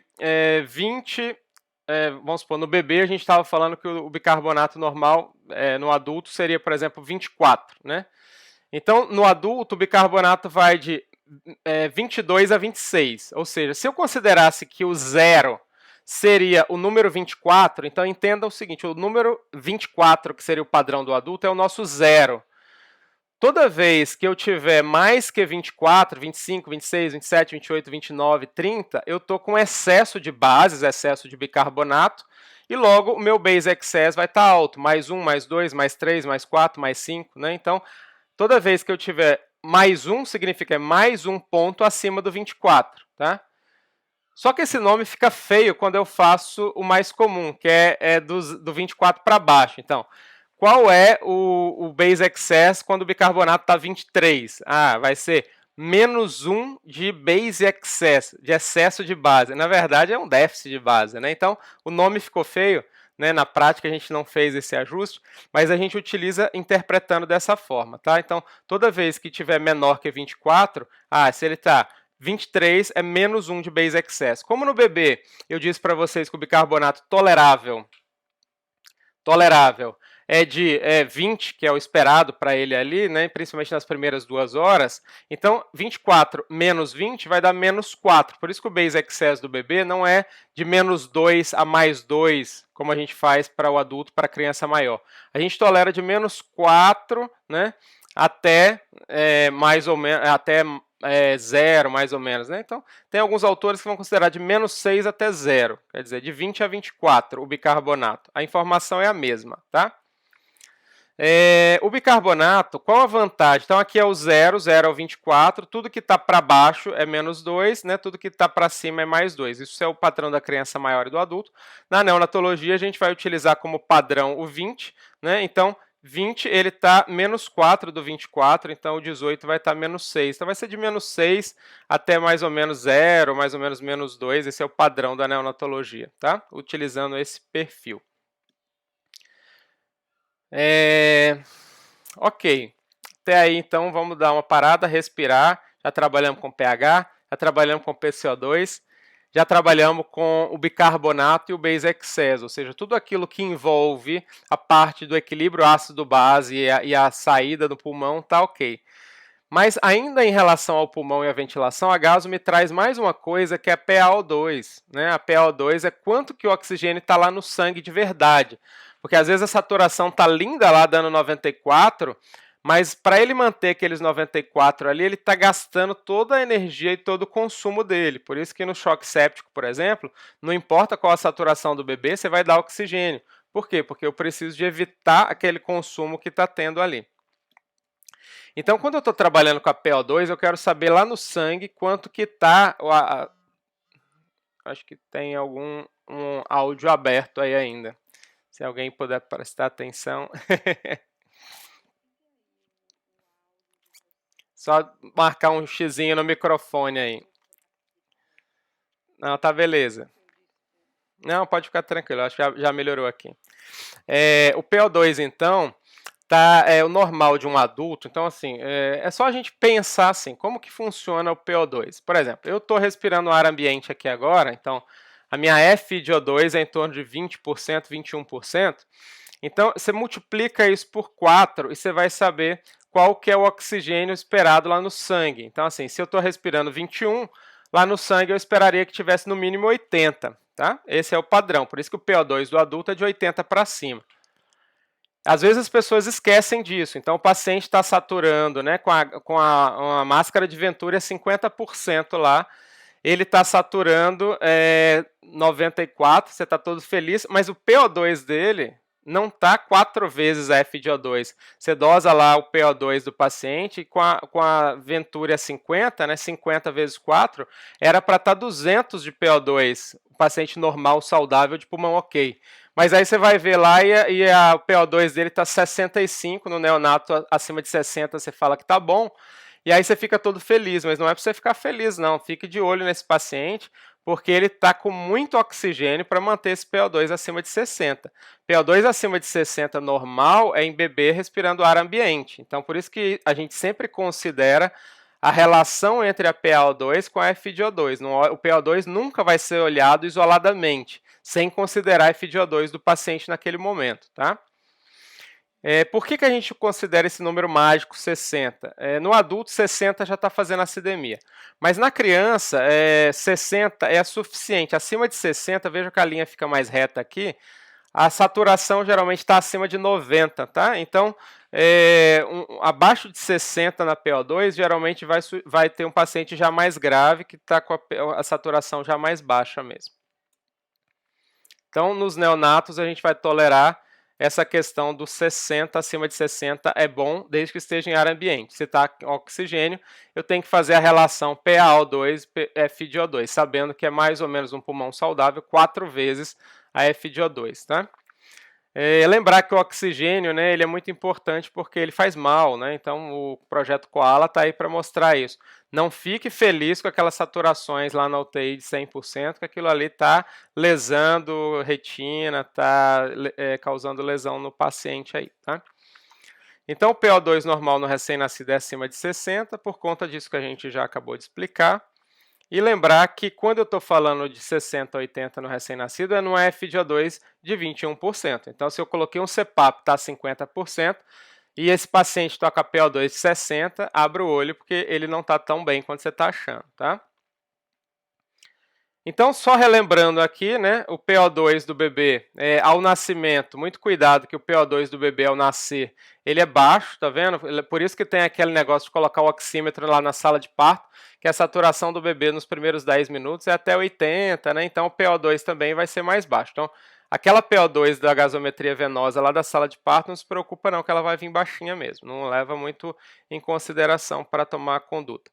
20... vamos supor, no bebê a gente estava falando que o bicarbonato normal no adulto seria, por exemplo, 24. Né? Então, no adulto, o bicarbonato vai de 22 a 26. Ou seja, se eu considerasse que o zero seria o número 24, então entenda o seguinte, o número 24, que seria o padrão do adulto, é o nosso zero. Toda vez que eu tiver mais que 24, 25, 26, 27, 28, 29, 30, eu estou com excesso de bases, excesso de bicarbonato, e logo o meu base excess vai estar alto, mais 1, mais 2, mais 3, mais 4, mais 5. Né? Então, toda vez que eu tiver mais 1, significa mais um ponto acima do 24. Tá? Só que esse nome fica feio quando eu faço o mais comum, que é do 24 para baixo. Então, qual é o Base Excess quando o bicarbonato está 23? Vai ser menos 1 de Base Excess, de excesso de base. Na verdade, é um déficit de base. Né? Então, o nome ficou feio. Né? Na prática, a gente não fez esse ajuste, mas a gente utiliza interpretando dessa forma. Tá? Então, toda vez que tiver menor que 24, se ele está 23, é menos 1 de Base Excess. Como no bebê, eu disse para vocês que o bicarbonato tolerável é de 20, que é o esperado para ele ali, né, principalmente nas primeiras 2 horas. Então, 24 menos 20 vai dar menos 4. Por isso que o Base Excess do bebê não é de menos 2 a mais 2, como a gente faz para o adulto, para a criança maior. A gente tolera de menos 4, né, até mais ou menos, até 0, mais ou menos. Né? Então, tem alguns autores que vão considerar de menos 6 até 0, quer dizer, de 20 a 24 o bicarbonato. A informação é a mesma, tá? O bicarbonato, qual a vantagem? Então, aqui é o 0, 0 ao 24, tudo que está para baixo é menos 2, né? Tudo que está para cima é mais 2. Isso é o padrão da criança maior e do adulto. Na neonatologia, a gente vai utilizar como padrão o 20, né? Então, 20 ele está menos 4 do 24, então o 18 vai estar menos 6. Então, vai ser de menos 6 até mais ou menos 0, mais ou menos menos 2. Esse é o padrão da neonatologia, tá? Utilizando esse perfil. Ok, até aí então vamos dar uma parada, respirar. Já trabalhamos com pH, já trabalhamos com PCO2, já trabalhamos com o bicarbonato e o Base Excess, ou seja, tudo aquilo que envolve a parte do equilíbrio ácido-base e a saída do pulmão, tá ok. Mas ainda em relação ao pulmão e à ventilação, a Gaso me traz mais uma coisa que é a PaO2. Né? A PaO2 é quanto que o oxigênio está lá no sangue de verdade. Porque às vezes a saturação está linda lá, dando 94, mas para ele manter aqueles 94 ali, ele está gastando toda a energia e todo o consumo dele. Por isso que no choque séptico, por exemplo, não importa qual a saturação do bebê, você vai dar oxigênio. Por quê? Porque eu preciso de evitar aquele consumo que está tendo ali. Então, quando eu estou trabalhando com a PO2, eu quero saber lá no sangue quanto que está... Acho que tem algum áudio aberto aí ainda. Se alguém puder prestar atenção. Só marcar um xizinho no microfone aí. Não, tá beleza. Não, pode ficar tranquilo, acho que já melhorou aqui. O PO2, então, é o normal de um adulto. Então, assim, é só a gente pensar assim, como que funciona o PO2. Por exemplo, eu estou respirando ar ambiente aqui agora, então a minha FiO2 é em torno de 20%, 21%. Então, você multiplica isso por 4 e você vai saber qual que é o oxigênio esperado lá no sangue. Então, assim, se eu estou respirando 21, lá no sangue eu esperaria que tivesse no mínimo 80, tá? Esse é o padrão, por isso que o PO2 do adulto é de 80 para cima. Às vezes as pessoas esquecem disso, então o paciente está saturando, né, com uma máscara de Venturi a 50% lá, ele está saturando 94, você está todo feliz, mas o PO2 dele não está 4 vezes a FiO2. Você dosa lá o PO2 do paciente, com a Venturi a 50, né, 50 vezes 4, era para estar 200 de PO2, o paciente normal, saudável, de pulmão ok. Mas aí você vai ver lá e o PO2 dele está 65, no neonato acima de 60 você fala que está bom, e aí você fica todo feliz, mas não é para você ficar feliz não, fique de olho nesse paciente, porque ele está com muito oxigênio para manter esse PO2 acima de 60. PO2 acima de 60 normal é em bebê respirando ar ambiente, então por isso que a gente sempre considera a relação entre a PaO2 com a FiO2. O PO2 nunca vai ser olhado isoladamente, sem considerar a FiO2 do paciente naquele momento, tá? Por que a gente considera esse número mágico 60? No adulto, 60 já está fazendo acidemia. Mas na criança, 60 é suficiente. Acima de 60, veja que a linha fica mais reta aqui, a saturação geralmente está acima de 90, tá? Então, abaixo de 60 na PO2, geralmente vai ter um paciente já mais grave, que está com a saturação já mais baixa mesmo. Então, nos neonatos, a gente vai tolerar essa questão do 60, acima de 60 é bom, desde que esteja em ar ambiente. Se está oxigênio, eu tenho que fazer a relação PaO2 FiO2, sabendo que é mais ou menos um pulmão saudável, 4 vezes a FiO2, tá? Lembrar que o oxigênio, né, ele é muito importante porque ele faz mal, né? Então o projeto Koala está aí para mostrar isso. Não fique feliz com aquelas saturações lá na UTI de 100%, que aquilo ali está lesando retina, está causando lesão no paciente aí, tá? Então o PO2 normal no recém-nascido é acima de 60, por conta disso que a gente já acabou de explicar. E lembrar que quando eu estou falando de 60 a 80 no recém-nascido, é no FiO2 de 21%. Então, se eu coloquei um CPAP, está 50%, e esse paciente está com a PO2 de 60, abre o olho, porque ele não está tão bem quanto você está achando, tá? Então, só relembrando aqui, né, o PO2 do bebê ao nascimento, muito cuidado que o PO2 do bebê ao nascer, ele é baixo, tá vendo? Por isso que tem aquele negócio de colocar o oxímetro lá na sala de parto, que a saturação do bebê nos primeiros 10 minutos é até 80, né? Então o PO2 também vai ser mais baixo. Então, aquela PO2 da gasometria venosa lá da sala de parto, não se preocupa não, que ela vai vir baixinha mesmo, não leva muito em consideração para tomar a conduta.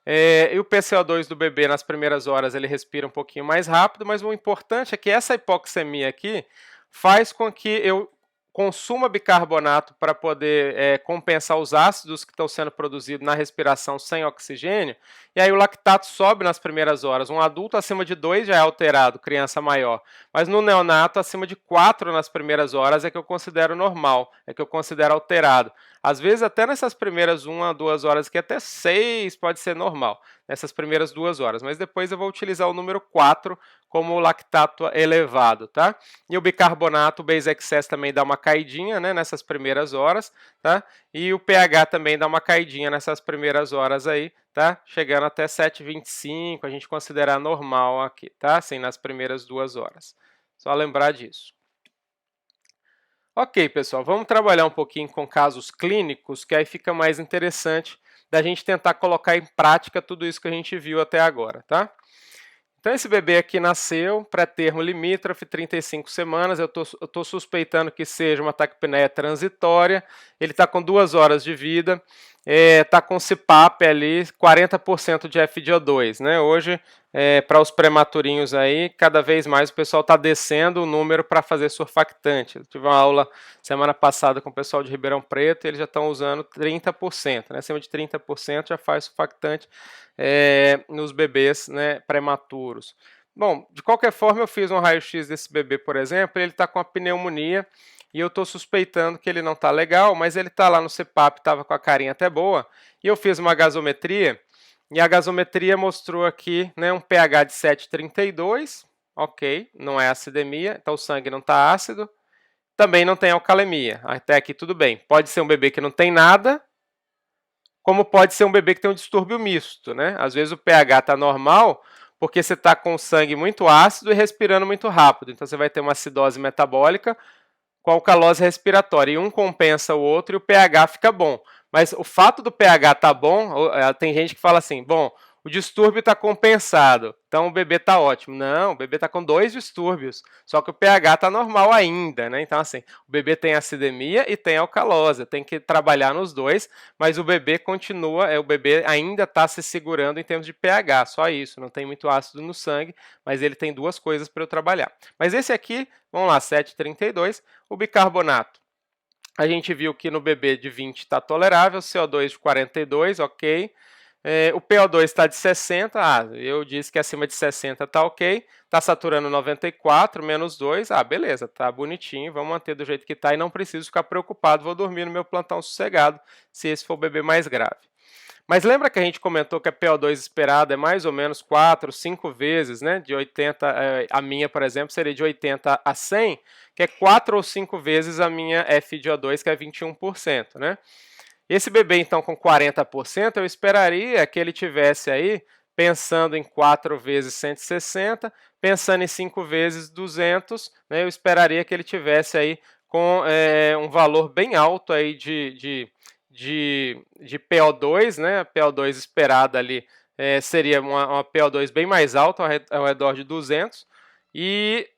E o PCO2 do bebê nas primeiras horas ele respira um pouquinho mais rápido, mas o importante é que essa hipoxemia aqui faz com que eu consuma bicarbonato para poder compensar os ácidos que estão sendo produzidos na respiração sem oxigênio, e aí o lactato sobe nas primeiras horas. Um adulto acima de 2 já é alterado, criança maior, mas no neonato acima de 4 nas primeiras horas é que eu considero normal, é que eu considero alterado. Às vezes até nessas primeiras 1 a 2 horas, que até 6 pode ser normal, nessas primeiras 2 horas, mas depois eu vou utilizar o número 4 como o lactato elevado, tá? E o bicarbonato, o base excess também dá uma caidinha, né, nessas primeiras horas, tá? E o pH também dá uma caidinha nessas primeiras horas aí, tá? Chegando até 7,25, a gente considerar normal aqui, tá? Assim, nas primeiras 2 horas. Só lembrar disso. Ok, pessoal, vamos trabalhar um pouquinho com casos clínicos, que aí fica mais interessante da gente tentar colocar em prática tudo isso que a gente viu até agora, tá? Então esse bebê aqui nasceu, pré-termo limítrofe, 35 semanas, eu estou suspeitando que seja uma taquipneia transitória, ele está com 2 horas de vida, está com CPAP ali, 40% de FiO2, né? Hoje, para os prematurinhos aí, cada vez mais o pessoal está descendo o número para fazer surfactante. Eu tive uma aula semana passada com o pessoal de Ribeirão Preto, e eles já estão usando 30%, né? Acima de 30% já faz surfactante nos bebês, né, prematuros. Bom, de qualquer forma, eu fiz um raio-x desse bebê, por exemplo, ele está com a pneumonia, e eu estou suspeitando que ele não está legal, mas ele está lá no CPAP, estava com a carinha até boa, e eu fiz uma gasometria, e a gasometria mostrou aqui, né, um pH de 7,32, ok, não é acidemia, então o sangue não está ácido, também não tem alcalemia, até aqui tudo bem. Pode ser um bebê que não tem nada, como pode ser um bebê que tem um distúrbio misto, né? Às vezes o pH está normal porque você está com o sangue muito ácido e respirando muito rápido. Então você vai ter uma acidose metabólica com alcalose respiratória, e um compensa o outro e o pH fica bom. Mas o fato do pH estar bom, tem gente que fala assim, bom, o distúrbio está compensado, então o bebê está ótimo. Não, o bebê está com 2 distúrbios, só que o pH está normal ainda, né? Então, assim, o bebê tem acidemia e tem alcalose, tem que trabalhar nos dois, mas o bebê continua, o bebê ainda está se segurando em termos de pH, só isso, não tem muito ácido no sangue, mas ele tem 2 coisas para eu trabalhar. Mas esse aqui, vamos lá, 7,32, o bicarbonato. A gente viu que no bebê de 20 está tolerável, CO2 de 42, ok. O PO2 está de 60, eu disse que acima de 60 está ok. Está saturando 94, menos 2, beleza, tá bonitinho, vamos manter do jeito que está e não preciso ficar preocupado, vou dormir no meu plantão sossegado, se esse for o bebê mais grave. Mas lembra que a gente comentou que a PO2 esperada é mais ou menos 4, 5 vezes, né? De 80, a minha, por exemplo, seria de 80 a 100, que é 4 ou 5 vezes a minha FiO2, que é 21%, né? Esse bebê, então, com 40%, eu esperaria que ele tivesse aí, pensando em 4 vezes 160, pensando em 5 vezes 200, né? Eu esperaria que ele tivesse aí com um valor bem alto aí de PO2, né? A PO2 esperada ali seria uma PO2 bem mais alta, ao redor de 200, e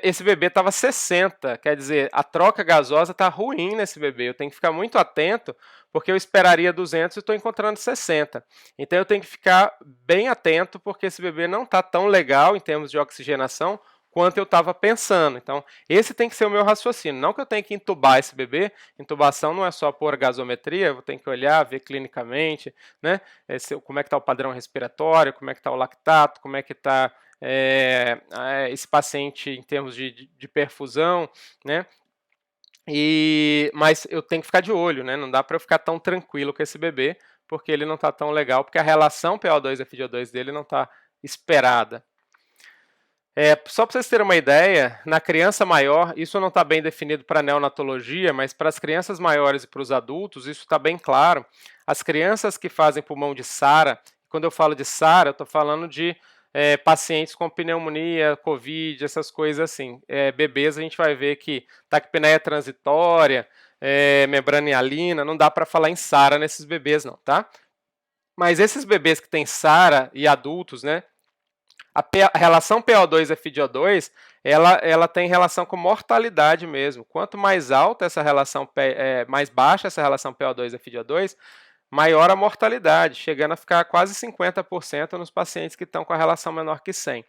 esse bebê estava 60, quer dizer, a troca gasosa está ruim nesse bebê, eu tenho que ficar muito atento, porque eu esperaria 200 e estou encontrando 60. Então eu tenho que ficar bem atento, porque esse bebê não está tão legal em termos de oxigenação, quanto eu estava pensando. Então, esse tem que ser o meu raciocínio. Não que eu tenha que entubar esse bebê, intubação não é só por gasometria, eu tenho que olhar, ver clinicamente, né? Como é que está o padrão respiratório, como é que está o lactato, como é que está esse paciente em termos de perfusão, né? Mas eu tenho que ficar de olho, né? Não dá para eu ficar tão tranquilo com esse bebê, porque ele não está tão legal, porque a relação PO2 e FiO2 dele não está esperada. Só para vocês terem uma ideia, na criança maior, isso não está bem definido para a neonatologia, mas para as crianças maiores e para os adultos, isso está bem claro. As crianças que fazem pulmão de SARA, quando eu falo de SARA, eu estou falando de pacientes com pneumonia, COVID, essas coisas assim. Bebês, a gente vai ver que taquipneia transitória, membrana hialina, não dá para falar em SARA nesses bebês não, tá? Mas esses bebês que têm SARA e adultos, né? A relação PO2 e FiO2, ela tem relação com mortalidade mesmo. Quanto mais alta essa relação, mais baixa essa relação PO2 e FiO2, maior a mortalidade, chegando a ficar quase 50% nos pacientes que estão com a relação menor que 100.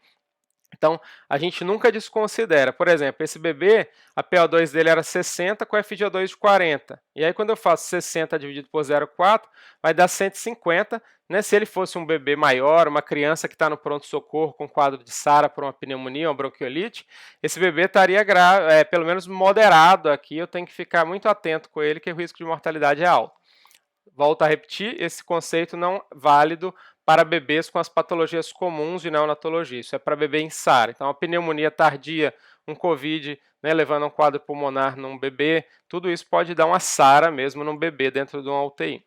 Então, a gente nunca desconsidera. Por exemplo, esse bebê, a PO2 dele era 60 com FiO2 de 40. E aí, quando eu faço 60 dividido por 0,4, vai dar 150. Né? Se ele fosse um bebê maior, uma criança que está no pronto-socorro com quadro de SARA por uma pneumonia, uma bronquiolite, esse bebê estaria pelo menos moderado aqui. Eu tenho que ficar muito atento com ele, que o risco de mortalidade é alto. Volto a repetir, esse conceito não é válido para bebês com as patologias comuns de neonatologia. Isso é para bebê em SARA. Então, a pneumonia tardia, um COVID, né, levando a um quadro pulmonar num bebê, tudo isso pode dar uma SARA mesmo num bebê dentro de uma UTI.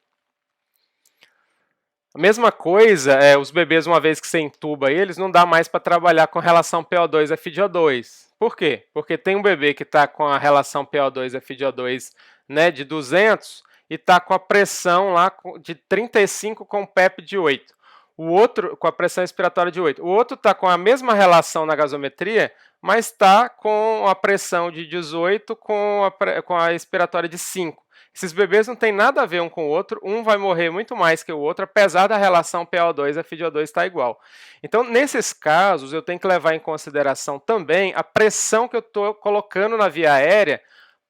A mesma coisa, os bebês, uma vez que você entuba eles, não dá mais para trabalhar com relação PO2 a FiO2. Por quê? Porque tem um bebê que está com a relação PO2 a FiO2 né, de 200 e está com a pressão lá de 35 com PEP de 8. O outro, com a pressão respiratória de 8. O outro está com a mesma relação na gasometria, mas está com a pressão de 18 com a expiratória de 5. Esses bebês não têm nada a ver um com o outro, um vai morrer muito mais que o outro, apesar da relação PO2 a FiO2 estar igual. Então, nesses casos, eu tenho que levar em consideração também a pressão que eu estou colocando na via aérea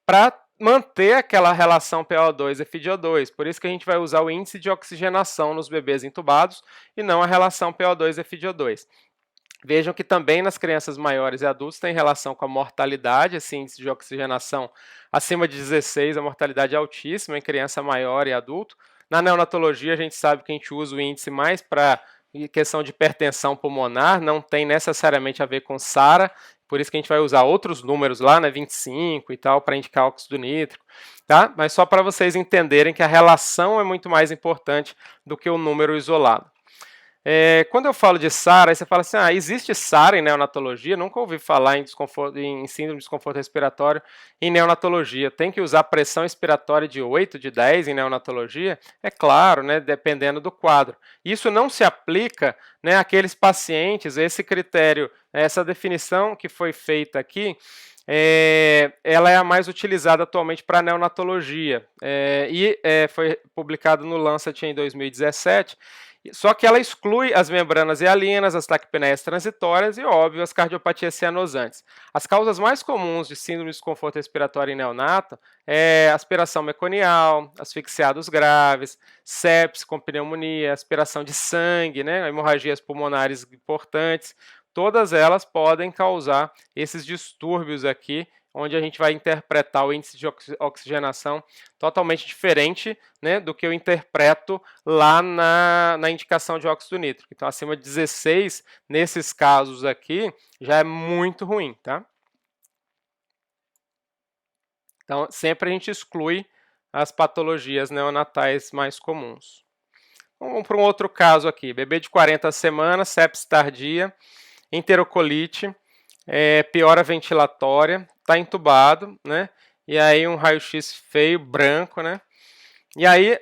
para manter aquela relação PO2 e FiO2. Por isso que a gente vai usar o índice de oxigenação nos bebês intubados e não a relação PO2 e FiO2. Vejam que também nas crianças maiores e adultos tem relação com a mortalidade, esse índice de oxigenação acima de 16, a mortalidade é altíssima em criança maior e adulto. Na neonatologia a gente sabe que a gente usa o índice mais para questão de hipertensão pulmonar, não tem necessariamente a ver com SARA, por isso que a gente vai usar outros números lá, né, 25 e tal, para indicar óxido nítrico. tá? Mas só para vocês entenderem que a relação é muito mais importante do que o número isolado. Quando eu falo de SARA, aí você fala assim, existe SARA em neonatologia? Nunca ouvi falar em síndrome de desconforto respiratório em neonatologia. Tem que usar pressão expiratória de 8, de 10 em neonatologia? É claro, né, dependendo do quadro. Isso não se aplica, né, àqueles pacientes, esse critério, essa definição que foi feita aqui, ela é a mais utilizada atualmente para neonatologia. Foi publicado no Lancet em 2017, só que ela exclui as membranas hialinas, as taquipneias transitórias e, óbvio, as cardiopatias cianosantes. As causas mais comuns de síndrome de desconforto respiratório em neonato é aspiração meconial, asfixiados graves, sepse com pneumonia, aspiração de sangue, né, hemorragias pulmonares importantes. Todas elas podem causar esses distúrbios aqui, onde a gente vai interpretar o índice de oxigenação totalmente diferente, né, do que eu interpreto lá na indicação de óxido nítrico. Então, acima de 16, nesses casos aqui, já é muito ruim, tá? Então, sempre a gente exclui as patologias neonatais mais comuns. Vamos para um outro caso aqui. Bebê de 40 semanas, sepse tardia, enterocolite, piora ventilatória, está entubado, né? E aí um raio-x feio, branco, né? E aí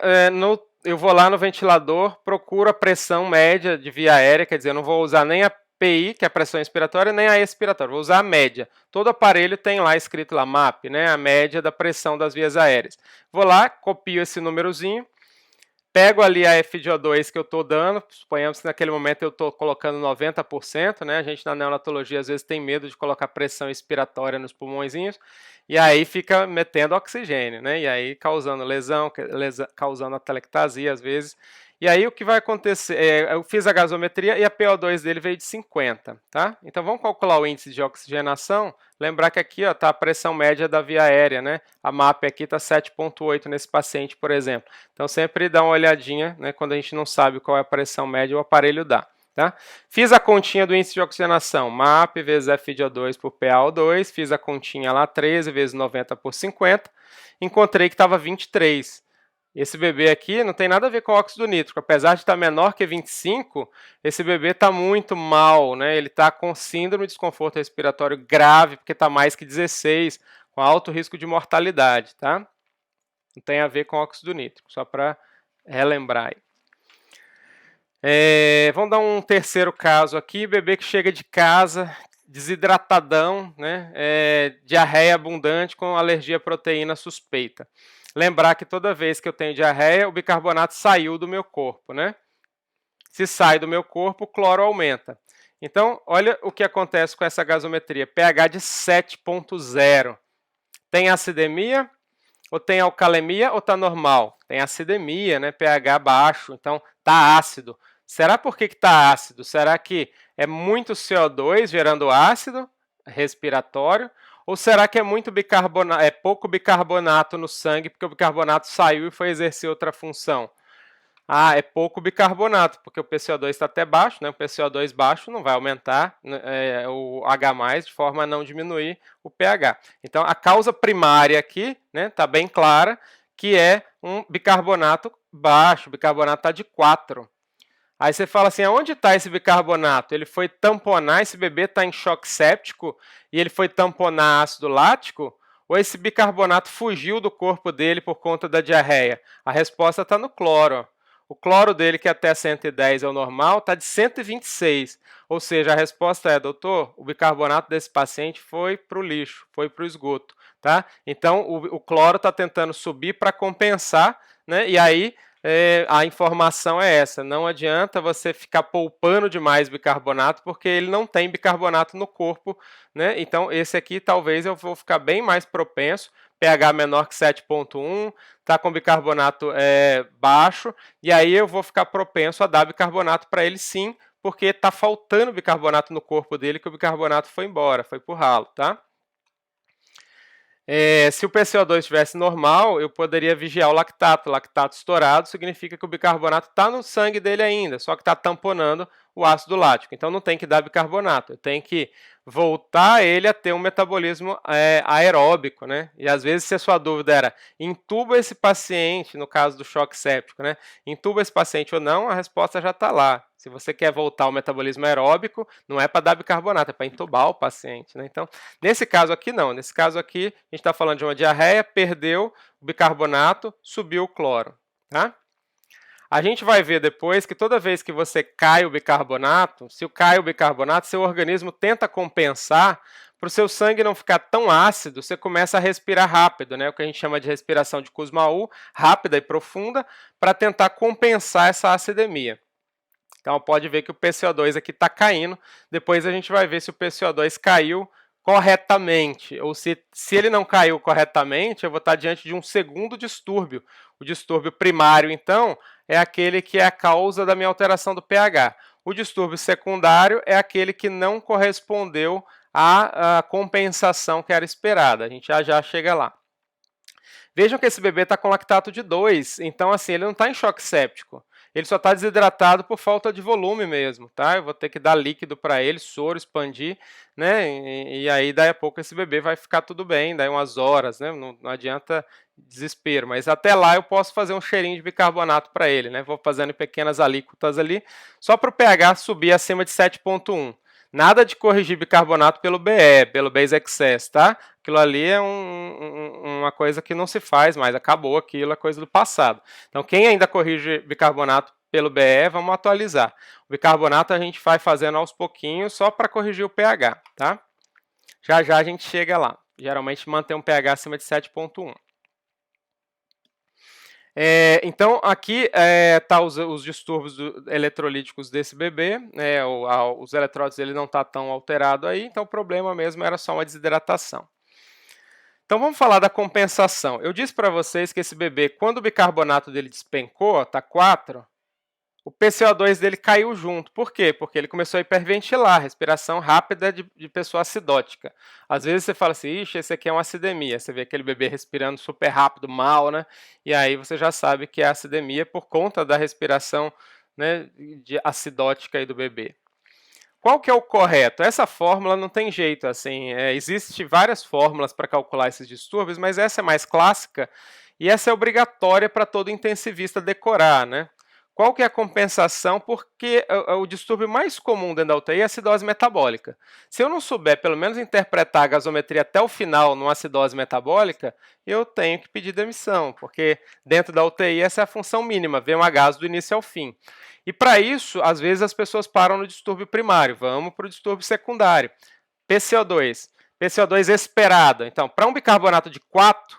eu vou lá no ventilador, procuro a pressão média de via aérea, quer dizer, eu não vou usar nem a PI, que é a pressão expiratória, nem a expiratória, vou usar a média. Todo aparelho tem lá escrito lá, MAP, né? A média da pressão das vias aéreas. Vou lá, copio esse númerozinho, pego ali a FiO2 que eu estou dando, suponhamos que naquele momento eu estou colocando 90%, né? A gente na neonatologia às vezes tem medo de colocar pressão expiratória nos pulmõezinhos, e aí fica metendo oxigênio, né? E aí causando lesão, causando atelectasia às vezes. E aí o que vai acontecer? Eu fiz a gasometria e a PO2 dele veio de 50, tá? Então vamos calcular o índice de oxigenação. Lembrar que aqui está a pressão média da via aérea, né? A MAP aqui está 7,8 nesse paciente, por exemplo. Então sempre dá uma olhadinha, né? Quando a gente não sabe qual é a pressão média, o aparelho dá. Tá? Fiz a continha do índice de oxigenação, MAP vezes FiO2 por PaO2, fiz a continha lá, 13 vezes 90 por 50, encontrei que estava 23. Esse bebê aqui não tem nada a ver com óxido nítrico, apesar de estar menor que 25, esse bebê está muito mal, né? Ele está com síndrome de desconforto respiratório grave, porque está mais que 16, com alto risco de mortalidade, tá? Não tem a ver com óxido nítrico, só para relembrar aí. Vamos dar um terceiro caso aqui, bebê que chega de casa, desidratadão, né? Diarreia abundante com alergia à proteína suspeita. Lembrar que toda vez que eu tenho diarreia, o bicarbonato saiu do meu corpo, né? Se sai do meu corpo, o cloro aumenta. Então, olha o que acontece com essa gasometria. pH de 7,0. Tem acidemia, ou tem alcalemia, ou está normal? Tem acidemia, né? pH baixo, então está ácido. Será por que está ácido? Será que é muito CO2 gerando ácido respiratório? Ou será que é muito bicarbonato, pouco bicarbonato no sangue, porque o bicarbonato saiu e foi exercer outra função? É pouco bicarbonato, porque o PCO2 está até baixo, né? O PCO2 baixo não vai aumentar o H+, de forma a não diminuir o pH. Então, a causa primária aqui, né, está bem clara, que é um bicarbonato baixo, o bicarbonato está de 4. Aí você fala assim, aonde está esse bicarbonato? Ele foi tamponar, esse bebê está em choque séptico, e ele foi tamponar ácido lático? Ou esse bicarbonato fugiu do corpo dele por conta da diarreia? A resposta está no cloro. O cloro dele, que até 110 é o normal, está de 126. Ou seja, a resposta é, doutor, o bicarbonato desse paciente foi para o lixo, foi para o esgoto. Tá? Então, o cloro está tentando subir para compensar, né? E aí a informação é essa, não adianta você ficar poupando demais bicarbonato, porque ele não tem bicarbonato no corpo, né? Então esse aqui talvez eu vou ficar bem mais propenso, pH menor que 7,1, tá com bicarbonato baixo, e aí eu vou ficar propenso a dar bicarbonato para ele sim, porque está faltando bicarbonato no corpo dele, que o bicarbonato foi embora, foi pro ralo, tá? Se o PCO2 estivesse normal, eu poderia vigiar o lactato. O lactato estourado significa que o bicarbonato está no sangue dele ainda, só que está tamponando o ácido lático. Então não tem que dar bicarbonato, eu tenho que voltar ele a ter um metabolismo aeróbico, né? E às vezes, se a sua dúvida era intuba esse paciente, no caso do choque séptico, né? Intuba esse paciente ou não, a resposta já está lá. Se você quer voltar ao metabolismo aeróbico, não é para dar bicarbonato, é para intubar o paciente, né? Então, nesse caso aqui não. Nesse caso aqui, a gente está falando de uma diarreia, perdeu o bicarbonato, subiu o cloro, tá? A gente vai ver depois que toda vez que você cai o bicarbonato, se cai o bicarbonato, seu organismo tenta compensar para o seu sangue não ficar tão ácido, você começa a respirar rápido, né? O que a gente chama de respiração de Kussmaul, rápida e profunda, para tentar compensar essa acidemia. Então pode ver que o PCO2 aqui está caindo, depois a gente vai ver se o PCO2 caiu corretamente, ou se ele não caiu corretamente, eu vou estar diante de um segundo distúrbio. O distúrbio primário, então, é aquele que é a causa da minha alteração do pH. O distúrbio secundário é aquele que não correspondeu à compensação que era esperada. A gente já chega lá. Vejam que esse bebê está com lactato de 2, então assim, ele não está em choque séptico. Ele só está desidratado por falta de volume mesmo, tá? Eu vou ter que dar líquido para ele, soro, expandir, né? E aí, daí a pouco, esse bebê vai ficar tudo bem, daí umas horas, né? Não adianta desespero, mas até lá eu posso fazer um cheirinho de bicarbonato para ele, né? Vou fazendo em pequenas alíquotas ali, só para o pH subir acima de 7,1. Nada de corrigir bicarbonato pelo BE, pelo base excess, tá? Aquilo ali é uma coisa que não se faz mais, acabou aquilo, é coisa do passado. Então, quem ainda corrige bicarbonato pelo BE, vamos atualizar. O bicarbonato a gente vai fazendo aos pouquinhos, só para corrigir o pH, tá? Já já a gente chega lá. Geralmente mantém um pH acima de 7,1. Então, aqui tá os distúrbios eletrolíticos desse bebê, né, os eletrólitos dele não estão tão alterados aí, então o problema mesmo era só uma desidratação. Então vamos falar da compensação. Eu disse para vocês que esse bebê, quando o bicarbonato dele despencou, tá 4, o PCO2 dele caiu junto. Por quê? Porque ele começou a hiperventilar, respiração rápida de pessoa acidótica. Às vezes você fala assim, ixi, esse aqui é uma acidemia. Você vê aquele bebê respirando super rápido, mal, né? E aí você já sabe que é acidemia por conta da respiração, né, acidótica aí do bebê. Qual que é o correto? Essa fórmula não tem jeito, assim, existem várias fórmulas para calcular esses distúrbios, mas essa é mais clássica e essa é obrigatória para todo intensivista decorar, né? Qual que é a compensação? Porque o distúrbio mais comum dentro da UTI é a acidose metabólica. Se eu não souber, pelo menos, interpretar a gasometria até o final numa acidose metabólica, eu tenho que pedir demissão, porque dentro da UTI essa é a função mínima, ver um gaso do início ao fim. E para isso, às vezes as pessoas param no distúrbio primário, vamos para o distúrbio secundário. PCO2. PCO2 esperado. Então, para um bicarbonato de 4,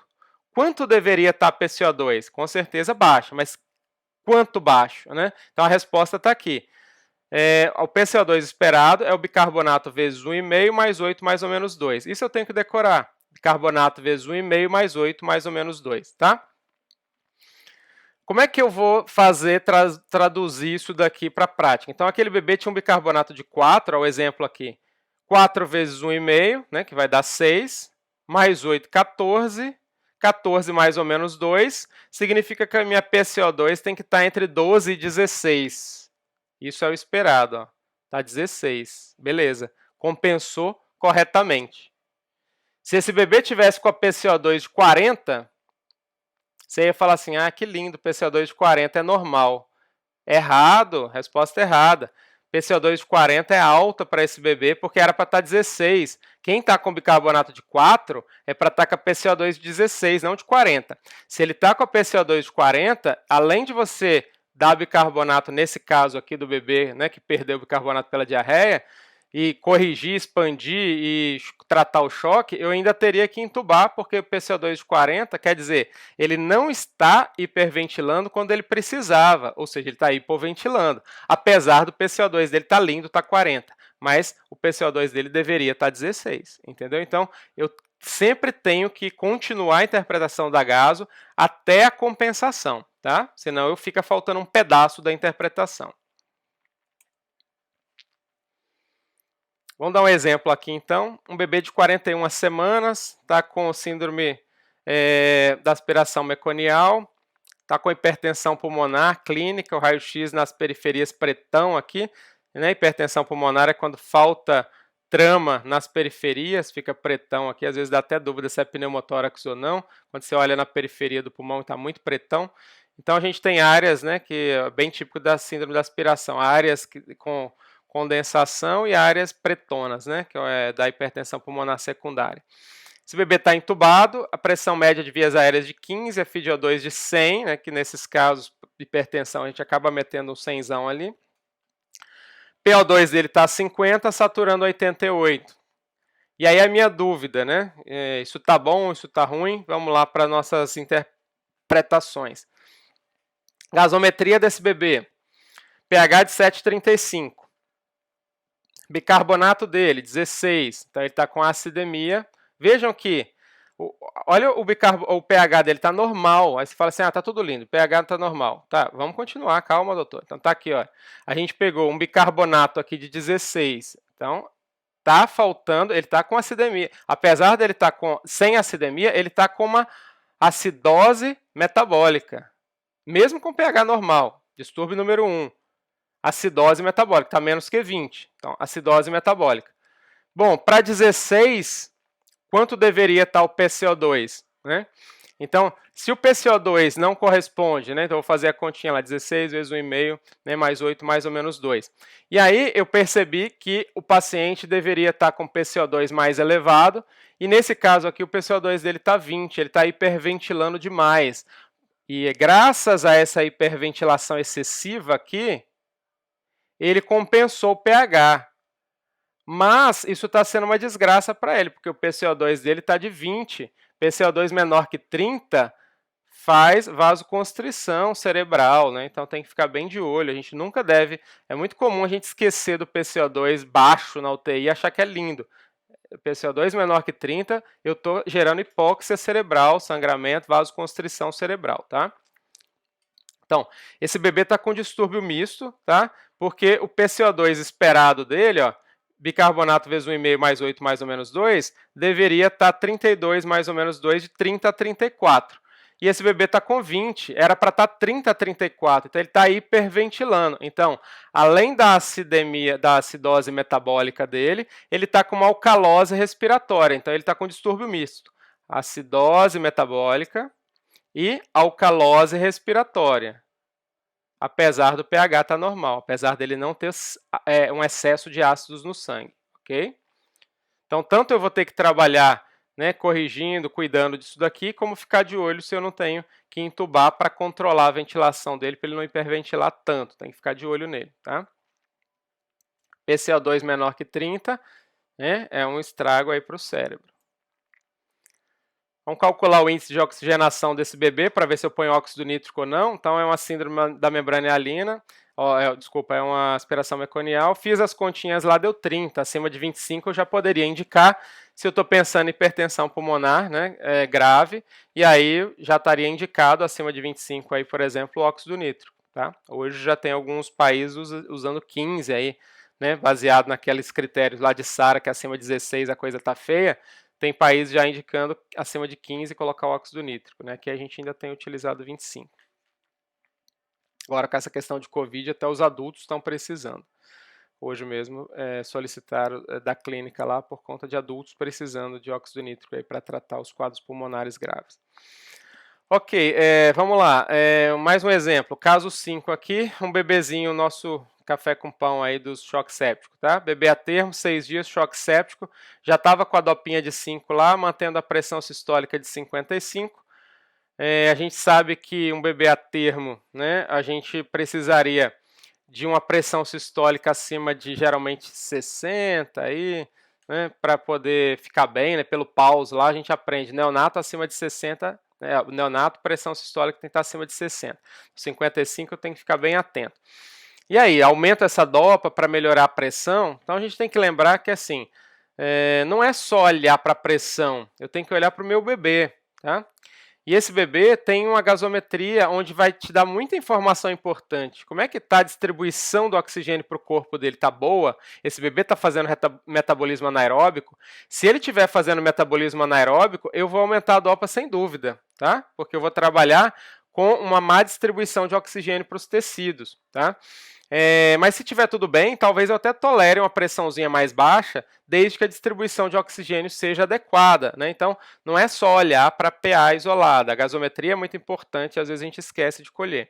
quanto deveria estar PCO2? Com certeza baixo, mas quanto baixo, né? Então a resposta está aqui. O PCO2 esperado é o bicarbonato vezes 1,5 mais 8 mais ou menos 2. Isso eu tenho que decorar. Bicarbonato vezes 1,5 mais 8 mais ou menos 2, tá? Como é que eu vou fazer, traduzir isso daqui para a prática? Então aquele bebê tinha um bicarbonato de 4, ó, o exemplo aqui. 4 vezes 1,5, né, que vai dar 6, mais 8, 14. 14 mais ou menos 2, significa que a minha PCO2 tem que estar entre 12 e 16. Isso é o esperado, ó. Tá 16. Beleza. Compensou corretamente. Se esse bebê tivesse com a PCO2 de 40, você ia falar assim, ah, que lindo, PCO2 de 40 é normal. Errado, resposta errada. PCO2 de 40 é alta para esse bebê, porque era para estar 16. Quem está com bicarbonato de 4 é para estar com a PCO2 de 16, não de 40. Se ele está com a PCO2 de 40, além de você dar bicarbonato, nesse caso aqui do bebê, né, que perdeu o bicarbonato pela diarreia, e corrigir, expandir e tratar o choque, eu ainda teria que entubar, porque o PCO2 de 40, quer dizer, ele não está hiperventilando quando ele precisava, ou seja, ele está hipoventilando, apesar do PCO2 dele estar lindo, está 40, mas o PCO2 dele deveria estar 16, entendeu? Então, eu sempre tenho que continuar a interpretação da gaso até a compensação, tá? Senão eu fica faltando um pedaço da interpretação. Vamos dar um exemplo aqui, então. Um bebê de 41 semanas, está com síndrome da aspiração meconial, está com hipertensão pulmonar clínica, o raio-x nas periferias pretão aqui, né? Hipertensão pulmonar é quando falta trama nas periferias, fica pretão aqui, às vezes dá até dúvida se é pneumotórax ou não, quando você olha na periferia do pulmão está muito pretão. Então a gente tem áreas, né, que é bem típico da síndrome da aspiração, áreas com condensação e áreas pretonas, né, que é da hipertensão pulmonar secundária. Esse bebê está entubado, a pressão média de vias aéreas de 15, a FiO2 de 100, né, que nesses casos de hipertensão a gente acaba metendo um 100zão ali. PO2 dele está 50, saturando 88. E aí a minha dúvida, né? Isso está bom, isso está ruim? Vamos lá para nossas interpretações. Gasometria desse bebê. pH de 7,35. Bicarbonato dele, 16. Então ele está com acidemia. Vejam que, olha o pH dele está normal. Aí você fala assim, tá tudo lindo, o pH está normal. Tá, vamos continuar, calma, doutor. Então tá aqui, ó. A gente pegou um bicarbonato aqui de 16. Então, tá faltando, ele está com acidemia. Apesar dele estar sem acidemia, ele está com uma acidose metabólica. Mesmo com pH normal, distúrbio número 1. Acidose metabólica, está menos que 20. Então, acidose metabólica. Bom, para 16, quanto deveria estar o PCO2? Né? Então, se o PCO2 não corresponde, né, então eu vou fazer a continha lá, 16 vezes 1,5, né, mais 8, mais ou menos 2. E aí eu percebi que o paciente deveria estar com PCO2 mais elevado, e nesse caso aqui o PCO2 dele está 20, ele está hiperventilando demais. E graças a essa hiperventilação excessiva aqui, ele compensou o pH. Mas isso está sendo uma desgraça para ele, porque o PCO2 dele está de 20. PCO2 menor que 30 faz vasoconstrição cerebral, né? Então tem que ficar bem de olho. A gente nunca deve... É muito comum a gente esquecer do PCO2 baixo na UTI e achar que é lindo. PCO2 menor que 30, eu estou gerando hipóxia cerebral, sangramento, vasoconstrição cerebral, tá? Então, esse bebê está com distúrbio misto, tá? Porque o PCO2 esperado dele, ó, bicarbonato vezes 1,5 mais 8 mais ou menos 2, deveria estar 32 mais ou menos 2, de 30 a 34. E esse bebê está com 20, era para estar 30 a 34, então ele está hiperventilando. Então, além da acidemia, da acidose metabólica dele, ele está com uma alcalose respiratória, então ele está com distúrbio misto. Acidose metabólica e alcalose respiratória. Apesar do pH estar normal, apesar dele não ter um excesso de ácidos no sangue, ok? Então, tanto eu vou ter que trabalhar, né, corrigindo, cuidando disso daqui, como ficar de olho se eu não tenho que entubar para controlar a ventilação dele, para ele não hiperventilar tanto, tem que ficar de olho nele, tá? PCO2 menor que 30, né, é um estrago aí para o cérebro. Vamos calcular o índice de oxigenação desse bebê para ver se eu ponho óxido nítrico ou não. Então, é uma síndrome da membrana hialina. Desculpa, é uma aspiração meconial. Fiz as continhas lá, deu 30. Acima de 25 eu já poderia indicar se eu estou pensando em hipertensão pulmonar, né, grave. E aí já estaria indicado acima de 25, aí, por exemplo, o óxido nítrico. Tá? Hoje já tem alguns países usando 15 aí, né, baseado naqueles critérios lá de SARA, que acima de 16 a coisa está feia. Tem países já indicando acima de 15 colocar o óxido nítrico, né? Que a gente ainda tem utilizado 25. Agora, com essa questão de Covid, até os adultos estão precisando. Hoje mesmo solicitaram da clínica lá por conta de adultos precisando de óxido nítrico para tratar os quadros pulmonares graves. Ok, vamos lá. Mais um exemplo. Caso 5 aqui, um bebezinho, nosso café com pão aí dos choque séptico, tá? Bebê a termo, 6 dias, choque séptico. Já estava com a dopinha de 5 lá, mantendo a pressão sistólica de 55. A gente sabe que um bebê a termo, né, a gente precisaria de uma pressão sistólica acima de, geralmente, 60 aí, né, para poder ficar bem, né, pelo pause lá a gente aprende, neonato acima de 60, né, neonato, pressão sistólica tem que estar acima de 60. 55 eu tenho que ficar bem atento. E aí, aumenta essa dopa para melhorar a pressão? Então a gente tem que lembrar que assim, não é só olhar para a pressão, eu tenho que olhar para o meu bebê, tá? E esse bebê tem uma gasometria onde vai te dar muita informação importante. Como é que está a distribuição do oxigênio para o corpo dele? Está boa? Esse bebê está fazendo metabolismo anaeróbico? Se ele estiver fazendo metabolismo anaeróbico, eu vou aumentar a dopa sem dúvida, tá? Porque eu vou trabalhar com uma má distribuição de oxigênio para os tecidos, tá? Mas se tiver tudo bem, talvez eu até tolere uma pressãozinha mais baixa, desde que a distribuição de oxigênio seja adequada, né? Então, não é só olhar para PA isolada, a gasometria é muito importante, às vezes a gente esquece de colher.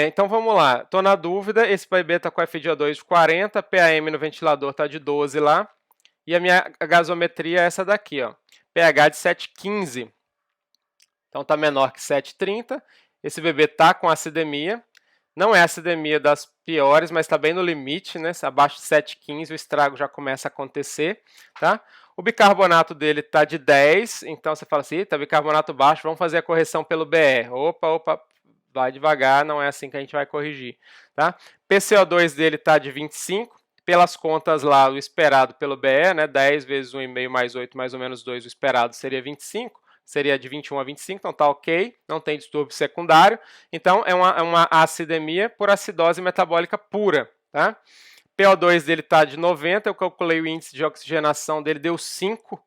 Então vamos lá, estou na dúvida, esse bebê está com FiO2 de 40, PAM no ventilador está de 12 lá, e a minha gasometria é essa daqui, ó, pH de 7,15, então está menor que 7,30, esse bebê está com acidemia, não é a acidemia das piores, mas está bem no limite, né? Abaixo de 7,15 o estrago já começa a acontecer, tá? O bicarbonato dele está de 10, então você fala assim, está bicarbonato baixo, vamos fazer a correção pelo BR. Opa, vai devagar, não é assim que a gente vai corrigir, tá? PCO2 dele está de 25, pelas contas lá, o esperado pelo BE, né? 10 vezes 1,5 mais 8, mais ou menos 2, o esperado seria 25, seria de 21 a 25, então tá ok, não tem distúrbio secundário, então é uma acidemia por acidose metabólica pura, tá? PO2 dele tá de 90, eu calculei o índice de oxigenação dele, deu 5,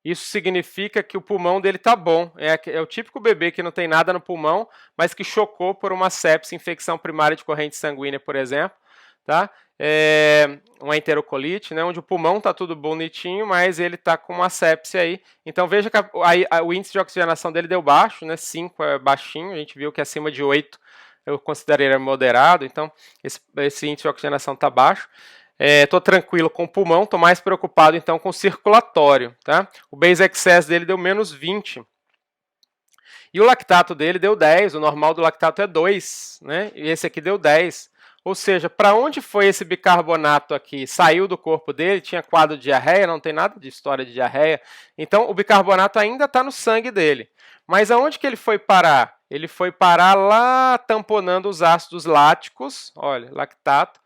isso significa que o pulmão dele tá bom, é o típico bebê que não tem nada no pulmão, mas que chocou por uma sepse, infecção primária de corrente sanguínea, por exemplo, tá? Uma enterocolite, né, onde o pulmão está tudo bonitinho, mas ele está com uma sepse aí. Então veja que o índice de oxigenação dele deu baixo, né, 5 é baixinho, a gente viu que acima de 8 eu consideraria moderado, então esse índice de oxigenação está baixo. Estou tranquilo com o pulmão, estou mais preocupado então com o circulatório, tá? O base excess dele deu menos 20. E o lactato dele deu 10, o normal do lactato é 2, né? E esse aqui deu 10. Ou seja, para onde foi esse bicarbonato aqui? Saiu do corpo dele, tinha quadro de diarreia, não tem nada de história de diarreia. Então, o bicarbonato ainda está no sangue dele. Mas aonde que ele foi parar? Ele foi parar lá tamponando os ácidos láticos, olha, lactato,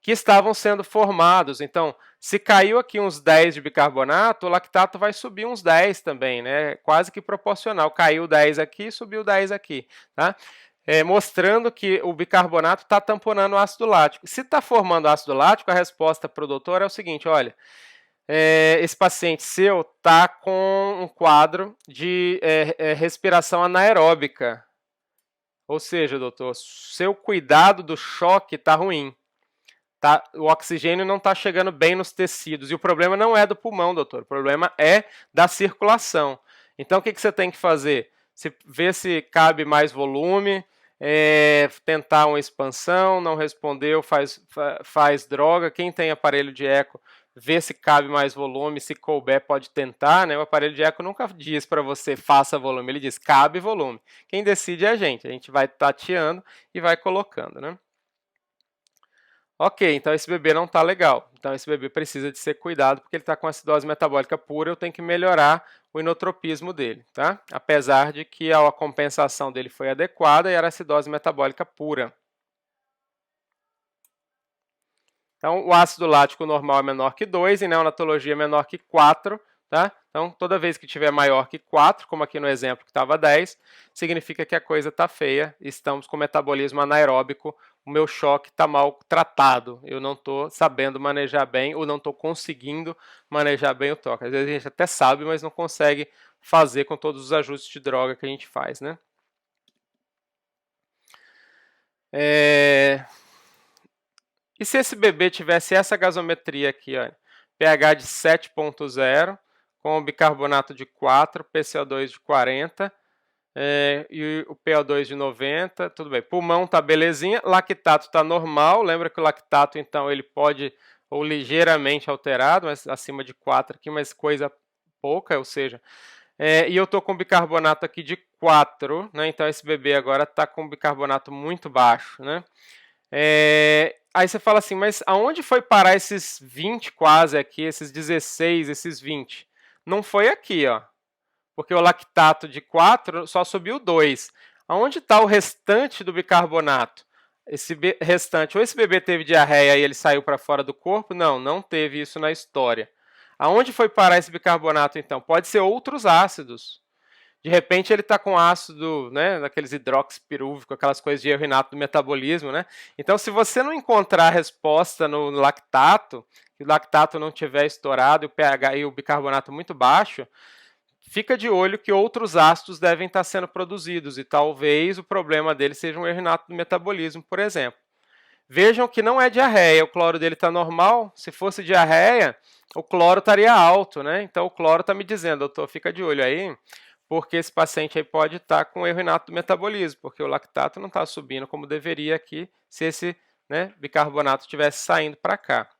que estavam sendo formados. Então, se caiu aqui uns 10 de bicarbonato, o lactato vai subir uns 10 também, né? Quase que proporcional. Caiu 10 aqui, subiu 10 aqui, tá? Mostrando que o bicarbonato está tamponando o ácido lático. Se está formando ácido lático, a resposta para o doutor é o seguinte, olha, esse paciente seu está com um quadro de respiração anaeróbica. Ou seja, doutor, seu cuidado do choque está ruim. Tá? O oxigênio não está chegando bem nos tecidos. E o problema não é do pulmão, doutor. O problema é da circulação. Então, o que você tem que fazer? Ver se cabe mais volume, tentar uma expansão, não respondeu, faz droga. Quem tem aparelho de eco, vê se cabe mais volume, se couber pode tentar, né? O aparelho de eco nunca diz para você faça volume, ele diz cabe volume. Quem decide é a gente vai tateando e vai colocando, né? Ok, então esse bebê não está legal. Então esse bebê precisa de ser cuidado porque ele está com acidose metabólica pura, eu tenho que melhorar o inotropismo dele, tá? Apesar de que a compensação dele foi adequada e era acidose metabólica pura. Então o ácido lático normal é menor que 2 e neonatologia é menor que 4, tá? Então toda vez que tiver maior que 4, como aqui no exemplo que estava 10, significa que a coisa está feia, estamos com metabolismo anaeróbico, o meu choque está mal tratado, eu não estou sabendo manejar bem ou não estou conseguindo manejar bem o toque. Às vezes a gente até sabe, mas não consegue fazer com todos os ajustes de droga que a gente faz, né? E se esse bebê tivesse essa gasometria aqui, ó, pH de 7,0, com o bicarbonato de 4, PCO2 de 40, e o PO2 de 90, tudo bem. Pulmão tá belezinha, lactato tá normal, lembra que o lactato, então, ele pode, ou ligeiramente alterado, mas acima de 4 aqui, mas coisa pouca, ou seja, e eu tô com bicarbonato aqui de 4, né, então esse bebê agora tá com bicarbonato muito baixo, né. Aí você fala assim, mas aonde foi parar esses 20 quase aqui, esses 16, esses 20? Não foi aqui, ó. Porque o lactato de 4 só subiu 2. Aonde está o restante do bicarbonato? Esse restante, ou esse bebê teve diarreia e ele saiu para fora do corpo? Não, não teve isso na história. Aonde foi parar esse bicarbonato, então? Pode ser outros ácidos. De repente ele está com ácido, né, daqueles hidroxipirúvico, aquelas coisas de erro inato do metabolismo, né? Então, se você não encontrar a resposta no lactato, que o lactato não tiver estourado e o pH e o bicarbonato muito baixo, fica de olho que outros ácidos devem estar sendo produzidos e talvez o problema dele seja um erro inato do metabolismo, por exemplo. Vejam que não é diarreia, o cloro dele está normal. Se fosse diarreia, o cloro estaria alto, né? Então o cloro está me dizendo, doutor, fica de olho aí, porque esse paciente aí pode estar com erro inato do metabolismo, porque o lactato não está subindo como deveria aqui, se esse, né, bicarbonato estivesse saindo para cá.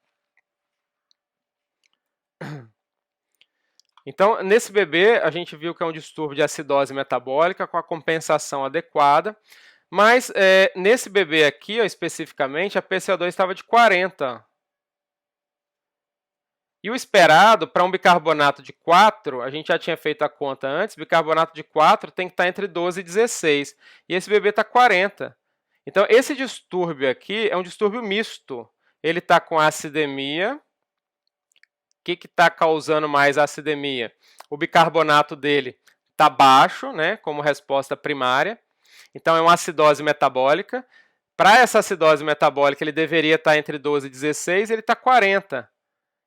Então, nesse bebê, a gente viu que é um distúrbio de acidose metabólica com a compensação adequada, mas nesse bebê aqui, ó, especificamente, a PCO2 estava de 40. E o esperado para um bicarbonato de 4, a gente já tinha feito a conta antes, bicarbonato de 4 tem que estar entre 12 e 16. E esse bebê está 40. Então, esse distúrbio aqui é um distúrbio misto. Ele está com acidemia. O que está causando mais acidemia? O bicarbonato dele está baixo, né, como resposta primária. Então, é uma acidose metabólica. Para essa acidose metabólica, ele deveria estar entre 12 e 16, ele está 40.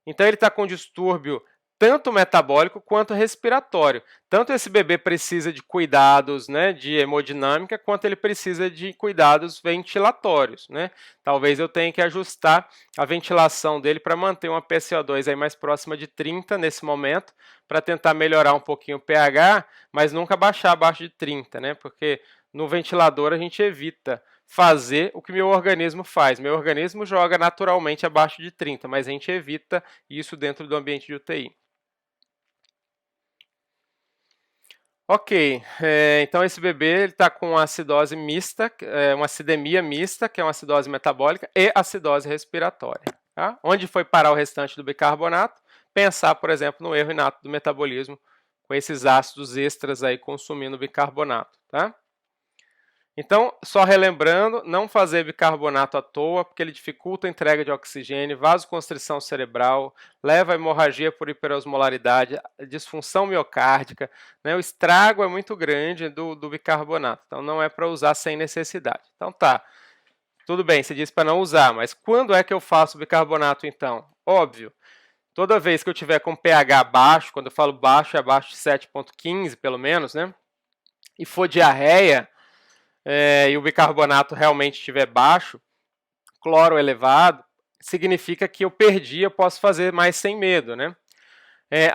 Então, ele está com distúrbio tanto metabólico quanto respiratório. Tanto esse bebê precisa de cuidados, né, de hemodinâmica, quanto ele precisa de cuidados ventilatórios, né? Talvez eu tenha que ajustar a ventilação dele para manter uma PCO2 aí mais próxima de 30 nesse momento, para tentar melhorar um pouquinho o pH, mas nunca baixar abaixo de 30, né? Porque no ventilador a gente evita fazer o que meu organismo faz. Meu organismo joga naturalmente abaixo de 30, mas a gente evita isso dentro do ambiente de UTI. Ok, então esse bebê está com uma acidose mista, uma acidemia mista, que é uma acidose metabólica, e acidose respiratória. Tá? Onde foi parar o restante do bicarbonato? Pensar, por exemplo, no erro inato do metabolismo, com esses ácidos extras aí consumindo bicarbonato. Tá? Então, só relembrando, não fazer bicarbonato à toa, porque ele dificulta a entrega de oxigênio, vasoconstrição cerebral, leva a hemorragia por hiperosmolaridade, disfunção miocárdica, né? O estrago é muito grande do bicarbonato, então não é para usar sem necessidade. Então tá, tudo bem, você disse para não usar, mas quando é que eu faço bicarbonato então? Óbvio, toda vez que eu tiver com pH baixo, quando eu falo baixo é abaixo de 7,15 pelo menos, né? E for diarreia, e o bicarbonato realmente estiver baixo, cloro elevado, significa que eu perdi, eu posso fazer mais sem medo, né?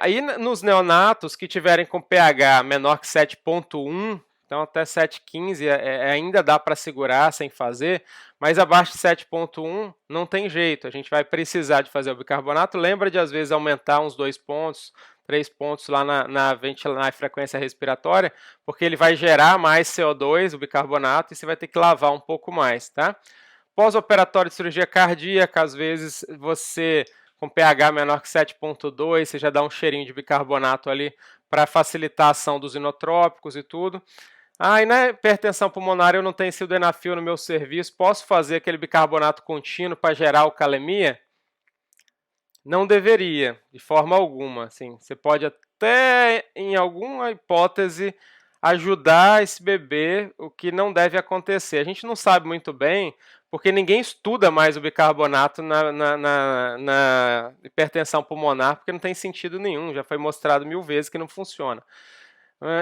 Aí nos neonatos que tiverem com pH menor que 7,1, então até 7,15 ainda dá para segurar sem fazer, mas abaixo de 7,1 não tem jeito, a gente vai precisar de fazer o bicarbonato. Lembra de às vezes aumentar uns 2 pontos, 3 pontos lá na frequência respiratória, porque ele vai gerar mais CO2, o bicarbonato, e você vai ter que lavar um pouco mais, tá? Pós-operatório de cirurgia cardíaca, às vezes você, com pH menor que 7,2, você já dá um cheirinho de bicarbonato ali para facilitar a ação dos inotrópicos e tudo. E na hipertensão pulmonar eu não tenho sildenafil no meu serviço, posso fazer aquele bicarbonato contínuo para gerar alcalemia? Não deveria, de forma alguma. Assim, você pode até, em alguma hipótese, ajudar esse bebê, o que não deve acontecer. A gente não sabe muito bem, porque ninguém estuda mais o bicarbonato na hipertensão pulmonar, porque não tem sentido nenhum, já foi mostrado 1000 vezes que não funciona.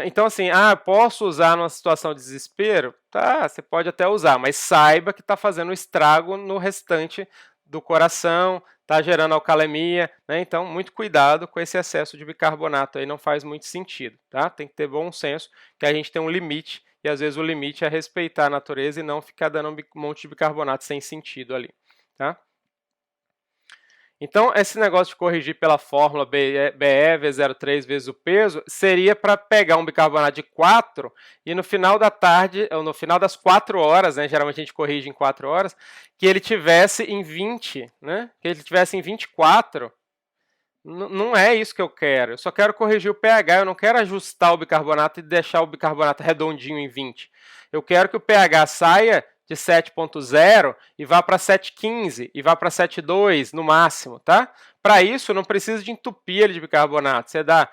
Então, assim, posso usar numa situação de desespero? Tá, você pode até usar, mas saiba que está fazendo estrago no restante do coração, está gerando alcalemia, né? Então, muito cuidado com esse excesso de bicarbonato aí, não faz muito sentido, tá? Tem que ter bom senso, que a gente tem um limite, e às vezes o limite é respeitar a natureza e não ficar dando um monte de bicarbonato sem sentido ali, tá? Então, esse negócio de corrigir pela fórmula BeV03 vezes o peso seria para pegar um bicarbonato de 4 e no final da tarde, ou no final das 4 horas, né, geralmente a gente corrige em 4 horas, que ele tivesse em 20, né, que ele tivesse em 24. Não é isso que eu quero. Eu só quero corrigir o pH, eu não quero ajustar o bicarbonato e deixar o bicarbonato redondinho em 20. Eu quero que o pH saia de 7,0 e vá para 7,15 e vá para 7,2 no máximo, tá? Para isso, não precisa de entupir ele de bicarbonato. Você dá,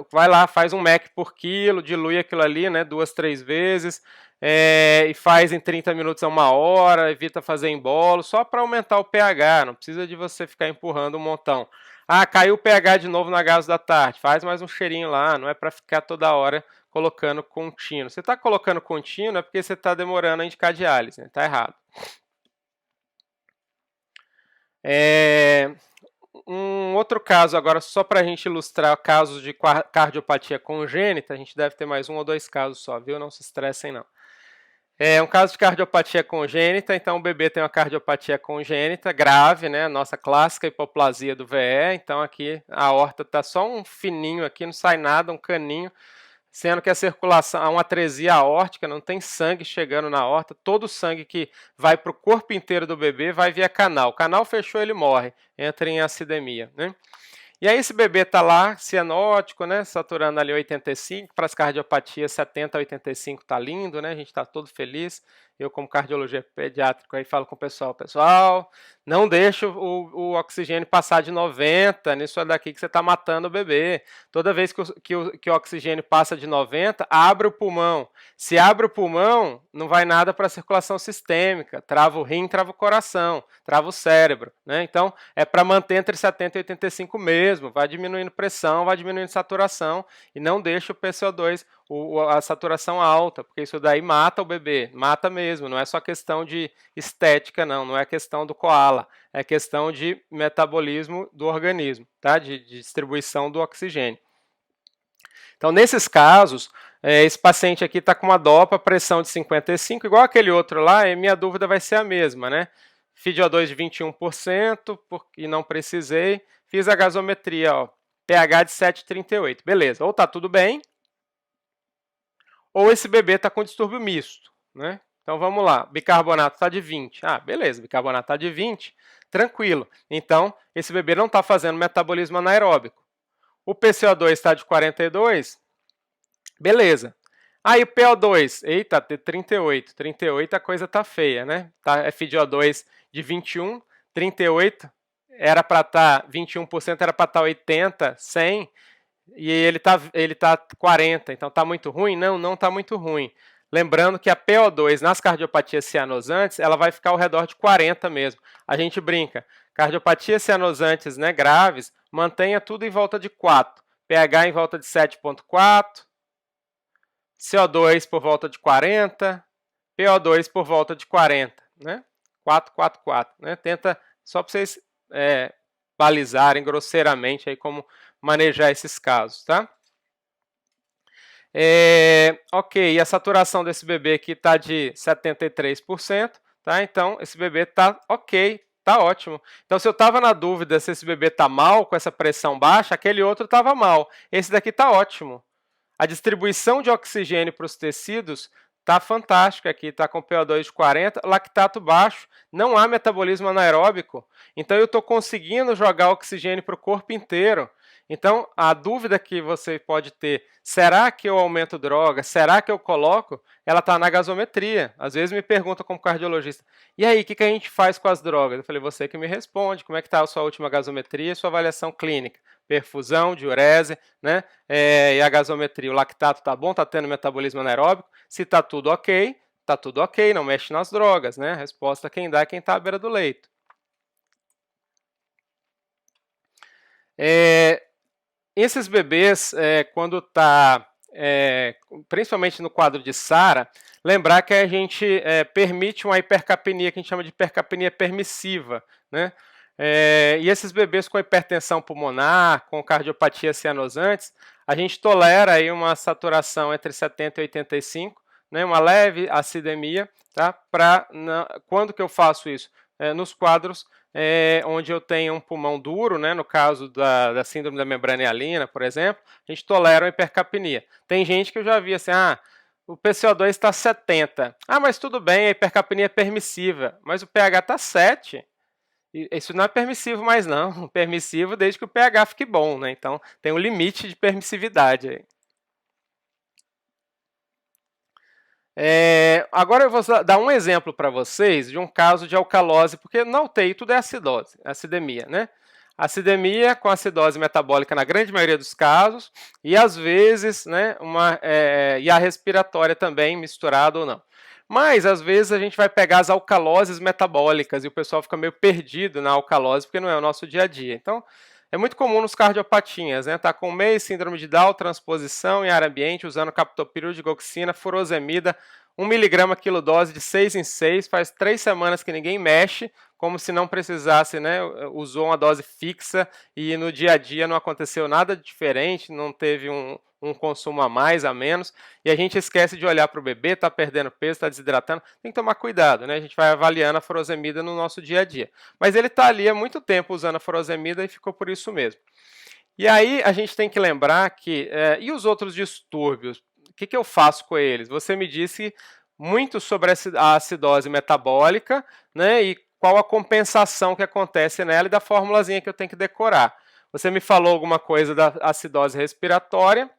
vai lá, faz um mEq por quilo, dilui aquilo ali, né, 2, 3 vezes, e faz em 30 minutos a 1 hora, evita fazer em bolo, só para aumentar o pH, não precisa de você ficar empurrando um montão. Ah, caiu o pH de novo na gaso da tarde, faz mais um cheirinho lá, não é para ficar toda hora colocando contínuo. Você está colocando contínuo é porque você está demorando a indicar diálise, né? Tá errado. Um outro caso, agora só para a gente ilustrar casos de cardiopatia congênita, a gente deve ter mais 1 ou 2 casos só, viu? Não se estressem não. É um caso de cardiopatia congênita, então o bebê tem uma cardiopatia congênita grave, né? Nossa clássica hipoplasia do VE, então aqui a aorta está só um fininho aqui, não sai nada, um caninho, sendo que a circulação, há uma atresia aórtica, não tem sangue chegando na aorta, todo o sangue que vai para o corpo inteiro do bebê vai via canal. O canal fechou, ele morre, entra em acidemia, né? E aí esse bebê está lá, cianótico, né, saturando ali 85, para as cardiopatias 70 a 85 está lindo, né, a gente está todo feliz. Eu, como cardiologia pediátrico, aí falo com o pessoal, não deixa o oxigênio passar de 90, nisso daqui que você está matando o bebê. Toda vez que o oxigênio passa de 90, abre o pulmão. Se abre o pulmão, não vai nada para a circulação sistêmica, trava o rim, trava o coração, trava o cérebro, né? Então, é para manter entre 70 e 85 mesmo, vai diminuindo pressão, vai diminuindo saturação e não deixa o PCO2, a saturação alta, porque isso daí mata o bebê, mata mesmo, não é só questão de estética, não é questão do koala, é questão de metabolismo do organismo, tá? De distribuição do oxigênio. Então, nesses casos, esse paciente aqui está com uma DOPA, pressão de 55, igual aquele outro lá, e minha dúvida vai ser a mesma, né? FiO2 de 21%, e não precisei. Fiz a gasometria, ó, pH de 7,38. Beleza, ou está tudo bem, ou esse bebê está com distúrbio misto, né? Então vamos lá, bicarbonato está de 20. Ah, beleza, bicarbonato está de 20, tranquilo. Então, esse bebê não está fazendo metabolismo anaeróbico. O PCO2 está de 42, beleza. Aí o PO2, eita, 38. 38 a coisa tá feia, né? Tá, FiO2 de 21, 38 era para estar 21%, era para estar 80, 100, e ele tá 40, então tá muito ruim? Não, não tá muito ruim. Lembrando que a PO2 nas cardiopatias cianosantes, ela vai ficar ao redor de 40 mesmo. A gente brinca, cardiopatias cianosantes, né, graves, mantenha tudo em volta de 4. pH em volta de 7,4, CO2 por volta de 40, PO2 por volta de 40, né? 4, né? Tenta, só para vocês balizarem grosseiramente aí como manejar esses casos, tá? Ok, e a saturação desse bebê aqui está de 73%, tá? Então, esse bebê está ok, tá ótimo. Então, se eu estava na dúvida se esse bebê está mal, com essa pressão baixa, aquele outro estava mal. Esse daqui está ótimo. A distribuição de oxigênio para os tecidos está fantástica aqui, está com PO2 de 40, lactato baixo, não há metabolismo anaeróbico, então eu estou conseguindo jogar oxigênio para o corpo inteiro. Então, a dúvida que você pode ter, será que eu aumento droga, será que eu coloco? Ela está na gasometria. Às vezes me perguntam como cardiologista, e aí, o que a gente faz com as drogas? Eu falei, você que me responde, como é que está a sua última gasometria e sua avaliação clínica? Perfusão, diurese, né? E a gasometria, o lactato está bom, está tendo metabolismo anaeróbico. Se está tudo ok, não mexe nas drogas, né? A resposta quem dá é quem está à beira do leito. Esses bebês, quando está, principalmente no quadro de SARA, lembrar que a gente permite uma hipercapnia, que a gente chama de hipercapnia permissiva, né? E esses bebês com hipertensão pulmonar, com cardiopatia cianosantes, a gente tolera aí uma saturação entre 70 e 85, né, uma leve acidemia, tá? Quando que eu faço isso? Nos quadros onde eu tenho um pulmão duro, né, no caso da síndrome da membrana hialina, por exemplo, a gente tolera uma hipercapnia. Tem gente que eu já vi assim, o PCO2 está 70. Mas tudo bem, a hipercapnia é permissiva, mas o pH está 7. Isso não é permissivo mais não, permissivo desde que o pH fique bom, né? Então tem um limite de permissividade aí. Agora eu vou dar um exemplo para vocês de um caso de alcalose, porque na UTI tudo é acidose, acidemia, né? Acidemia com acidose metabólica na grande maioria dos casos, e às vezes, né, e a respiratória também misturada ou não. Mas, às vezes, a gente vai pegar as alcaloses metabólicas e o pessoal fica meio perdido na alcalose, porque não é o nosso dia a dia. Então, é muito comum nos cardiopatinhas, né? Tá com MEI, síndrome de Down, transposição em ar ambiente, usando captopril, digoxina, furosemida, 1 mg quilo dose de 6 em 6, faz 3 semanas que ninguém mexe, como se não precisasse, né? Usou uma dose fixa e no dia a dia não aconteceu nada diferente, não teve um consumo a mais, a menos, e a gente esquece de olhar para o bebê, está perdendo peso, está desidratando, tem que tomar cuidado, né? A gente vai avaliando a furosemida no nosso dia a dia. Mas ele está ali há muito tempo usando a furosemida e ficou por isso mesmo. E aí a gente tem que lembrar que, e os outros distúrbios? O que eu faço com eles? Você me disse muito sobre a acidose metabólica, né, e qual a compensação que acontece nela e da formulazinha que eu tenho que decorar. Você me falou alguma coisa da acidose respiratória,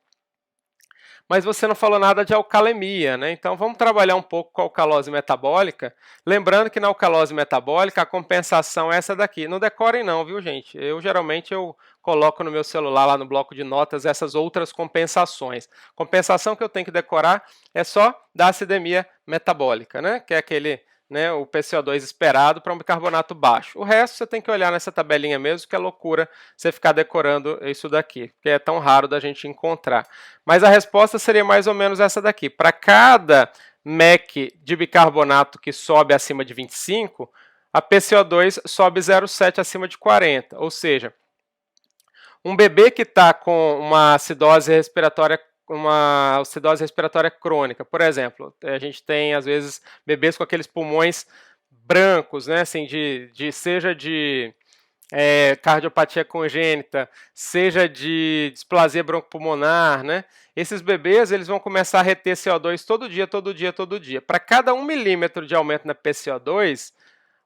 mas você não falou nada de alcalemia, né? Então vamos trabalhar um pouco com a alcalose metabólica, lembrando que na alcalose metabólica a compensação é essa daqui. Não decorem não, viu, gente? Geralmente eu coloco no meu celular lá no bloco de notas essas outras compensações. Compensação que eu tenho que decorar é só da acidemia metabólica, né? Que é aquele, né, o PCO2 esperado para um bicarbonato baixo. O resto você tem que olhar nessa tabelinha mesmo, que é loucura você ficar decorando isso daqui, porque é tão raro da gente encontrar. Mas a resposta seria mais ou menos essa daqui. Para cada MEC de bicarbonato que sobe acima de 25, a PCO2 sobe 0,7 acima de 40. Ou seja, um bebê que está com uma acidose respiratória crônica, por exemplo, a gente tem às vezes bebês com aqueles pulmões brancos, né, assim, seja de cardiopatia congênita, seja de displasia broncopulmonar, né? Esses bebês eles vão começar a reter CO2 todo dia, todo dia, todo dia. Para cada 1 milímetro de aumento na PCO2,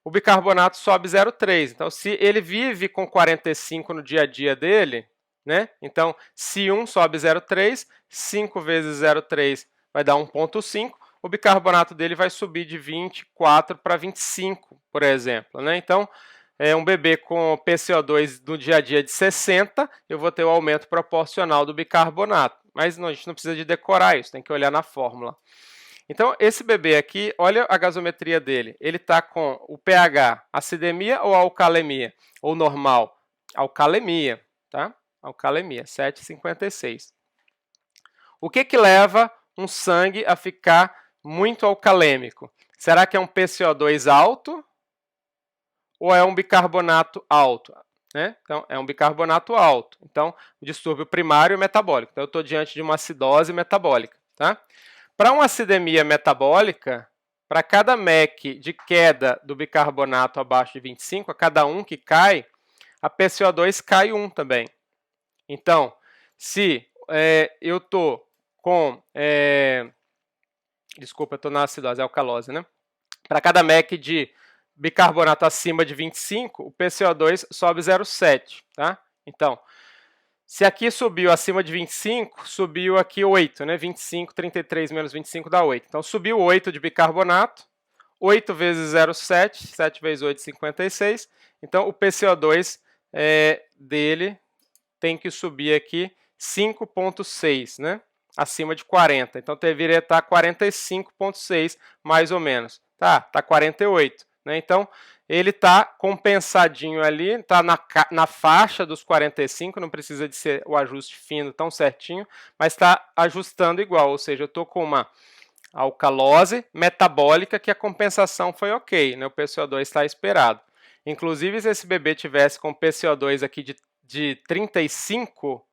o bicarbonato sobe 0,3. Então, se ele vive com 45 no dia a dia dele, né? Então, se 1 sobe 0,3, 5 vezes 0,3 vai dar 1,5. O bicarbonato dele vai subir de 24 para 25, por exemplo, né? Então, um bebê com PCO2 no dia a dia de 60, eu vou ter o aumento proporcional do bicarbonato. Mas a gente não precisa de decorar isso, tem que olhar na fórmula. Então, esse bebê aqui, olha a gasometria dele. Ele está com o pH, acidemia ou alcalemia? Ou normal? Alcalemia, tá? Alcalemia, 7,56. O que leva um sangue a ficar muito alcalêmico? Será que é um PCO2 alto ou é um bicarbonato alto? Né? Então, é um bicarbonato alto. Então, o distúrbio primário metabólico. Então, eu estou diante de uma acidose metabólica. Tá? Para uma acidemia metabólica, para cada MEC de queda do bicarbonato abaixo de 25, a cada 1 que cai, a PCO2 cai 1 também. Então, se eu estou com... desculpa, eu estou na acidose, é alcalose, né? Para cada MEC de bicarbonato acima de 25, o PCO2 sobe 0,7, tá? Então, se aqui subiu acima de 25, subiu aqui 8, né? 25, 33 menos 25 dá 8. Então, subiu 8 de bicarbonato, 8 vezes 0,7, 7 vezes 8, 56. Então, o PCO2 dele tem que subir aqui 5,6, né? Acima de 40. Então, deveria estar 45,6, mais ou menos. Tá 48. Né? Então, ele está compensadinho ali, está na faixa dos 45, não precisa de ser o ajuste fino tão certinho, mas está ajustando igual, ou seja, eu estou com uma alcalose metabólica que a compensação foi ok, né? O PCO2 está esperado. Inclusive, se esse bebê tivesse com PCO2 aqui de 35,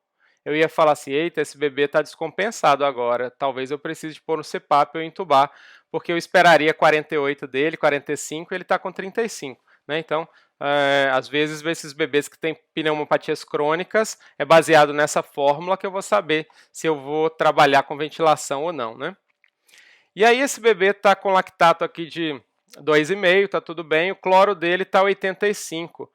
eu ia falar assim, eita, esse bebê está descompensado agora, talvez eu precise pôr no CPAP ou entubar, porque eu esperaria 48 dele, 45, ele está com 35. Né? Então, às vezes, esses bebês que têm pneumopatias crônicas, é baseado nessa fórmula que eu vou saber se eu vou trabalhar com ventilação ou não. Né? E aí esse bebê está com lactato aqui de 2,5, está tudo bem, o cloro dele está 85.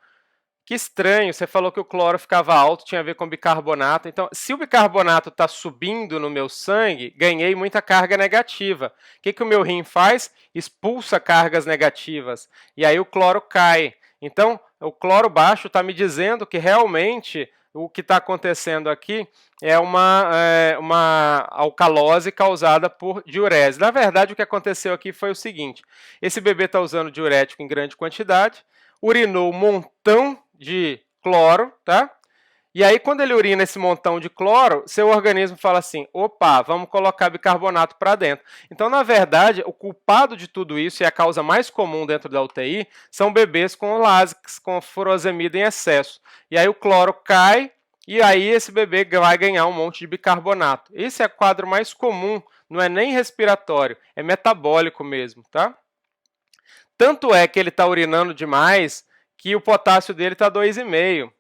Que estranho, você falou que o cloro ficava alto, tinha a ver com bicarbonato. Então, se o bicarbonato está subindo no meu sangue, ganhei muita carga negativa. O que o meu rim faz? Expulsa cargas negativas. E aí o cloro cai. Então, o cloro baixo está me dizendo que realmente o que está acontecendo aqui é uma alcalose causada por diurese. Na verdade, o que aconteceu aqui foi o seguinte: esse bebê está usando diurético em grande quantidade, urinou um montão de cloro, tá? E aí, quando ele urina esse montão de cloro, seu organismo fala assim, opa, vamos colocar bicarbonato para dentro. Então, na verdade, o culpado de tudo isso, e a causa mais comum dentro da UTI, são bebês com Lasix, com furosemida em excesso. E aí o cloro cai, e aí esse bebê vai ganhar um monte de bicarbonato. Esse é o quadro mais comum, não é nem respiratório, é metabólico mesmo, tá? Tanto é que ele está urinando demais, que o potássio dele está 2,5.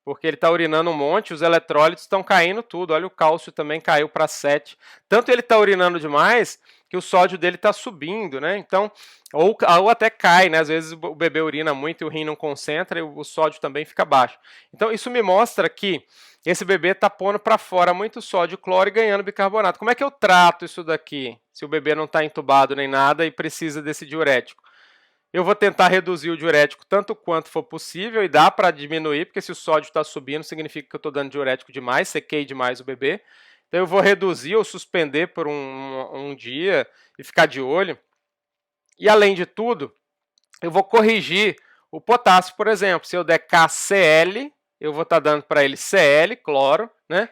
Porque ele está urinando um monte, os eletrólitos estão caindo tudo. Olha, o cálcio também caiu para 7. Tanto ele está urinando demais que o sódio dele está subindo, né? Então, ou até cai, né? Às vezes o bebê urina muito e o rim não concentra e o sódio também fica baixo. Então, isso me mostra que esse bebê está pondo para fora muito sódio, cloro e ganhando bicarbonato. Como é que eu trato isso daqui? Se o bebê não está entubado nem nada e precisa desse diurético? Eu vou tentar reduzir o diurético tanto quanto for possível, e dá para diminuir, porque se o sódio está subindo, significa que eu estou dando diurético demais, sequei demais o bebê. Então eu vou reduzir ou suspender por um dia e ficar de olho. E além de tudo, eu vou corrigir o potássio, por exemplo. Se eu der KCl, eu vou estar dando para ele Cl, cloro, né?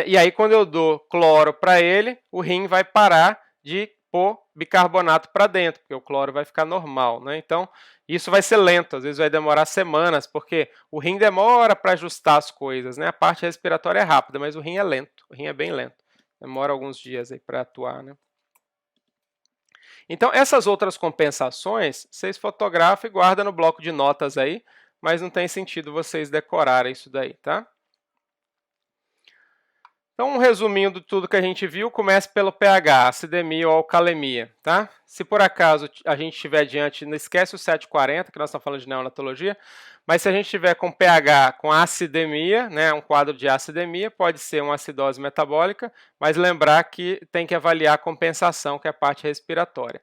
E aí quando eu dou cloro para ele, o rim vai parar de pôr bicarbonato para dentro, porque o cloro vai ficar normal, né? Então, isso vai ser lento, às vezes vai demorar semanas, porque o rim demora para ajustar as coisas, né? A parte respiratória é rápida, mas o rim é lento, o rim é bem lento. Demora alguns dias aí para atuar, né? Então, essas outras compensações, vocês fotografam e guardam no bloco de notas aí, mas não tem sentido vocês decorarem isso daí, tá? Então, um resuminho de tudo que a gente viu, começa pelo pH, acidemia ou alcalemia, tá? Se por acaso a gente estiver diante, não esquece o 740, que nós estamos falando de neonatologia, mas se a gente estiver com pH com acidemia, né, um quadro de acidemia, pode ser uma acidose metabólica, mas lembrar que tem que avaliar a compensação, que é a parte respiratória.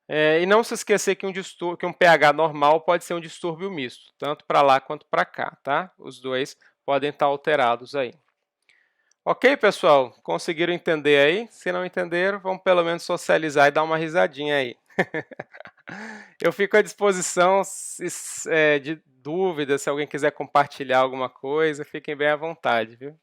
E não se esquecer que um pH normal pode ser um distúrbio misto, tanto para lá quanto para cá, tá? Os dois podem estar alterados aí. Ok, pessoal? Conseguiram entender aí? Se não entenderam, vamos pelo menos socializar e dar uma risadinha aí. Eu fico à disposição de dúvidas, se alguém quiser compartilhar alguma coisa, fiquem bem à vontade, viu?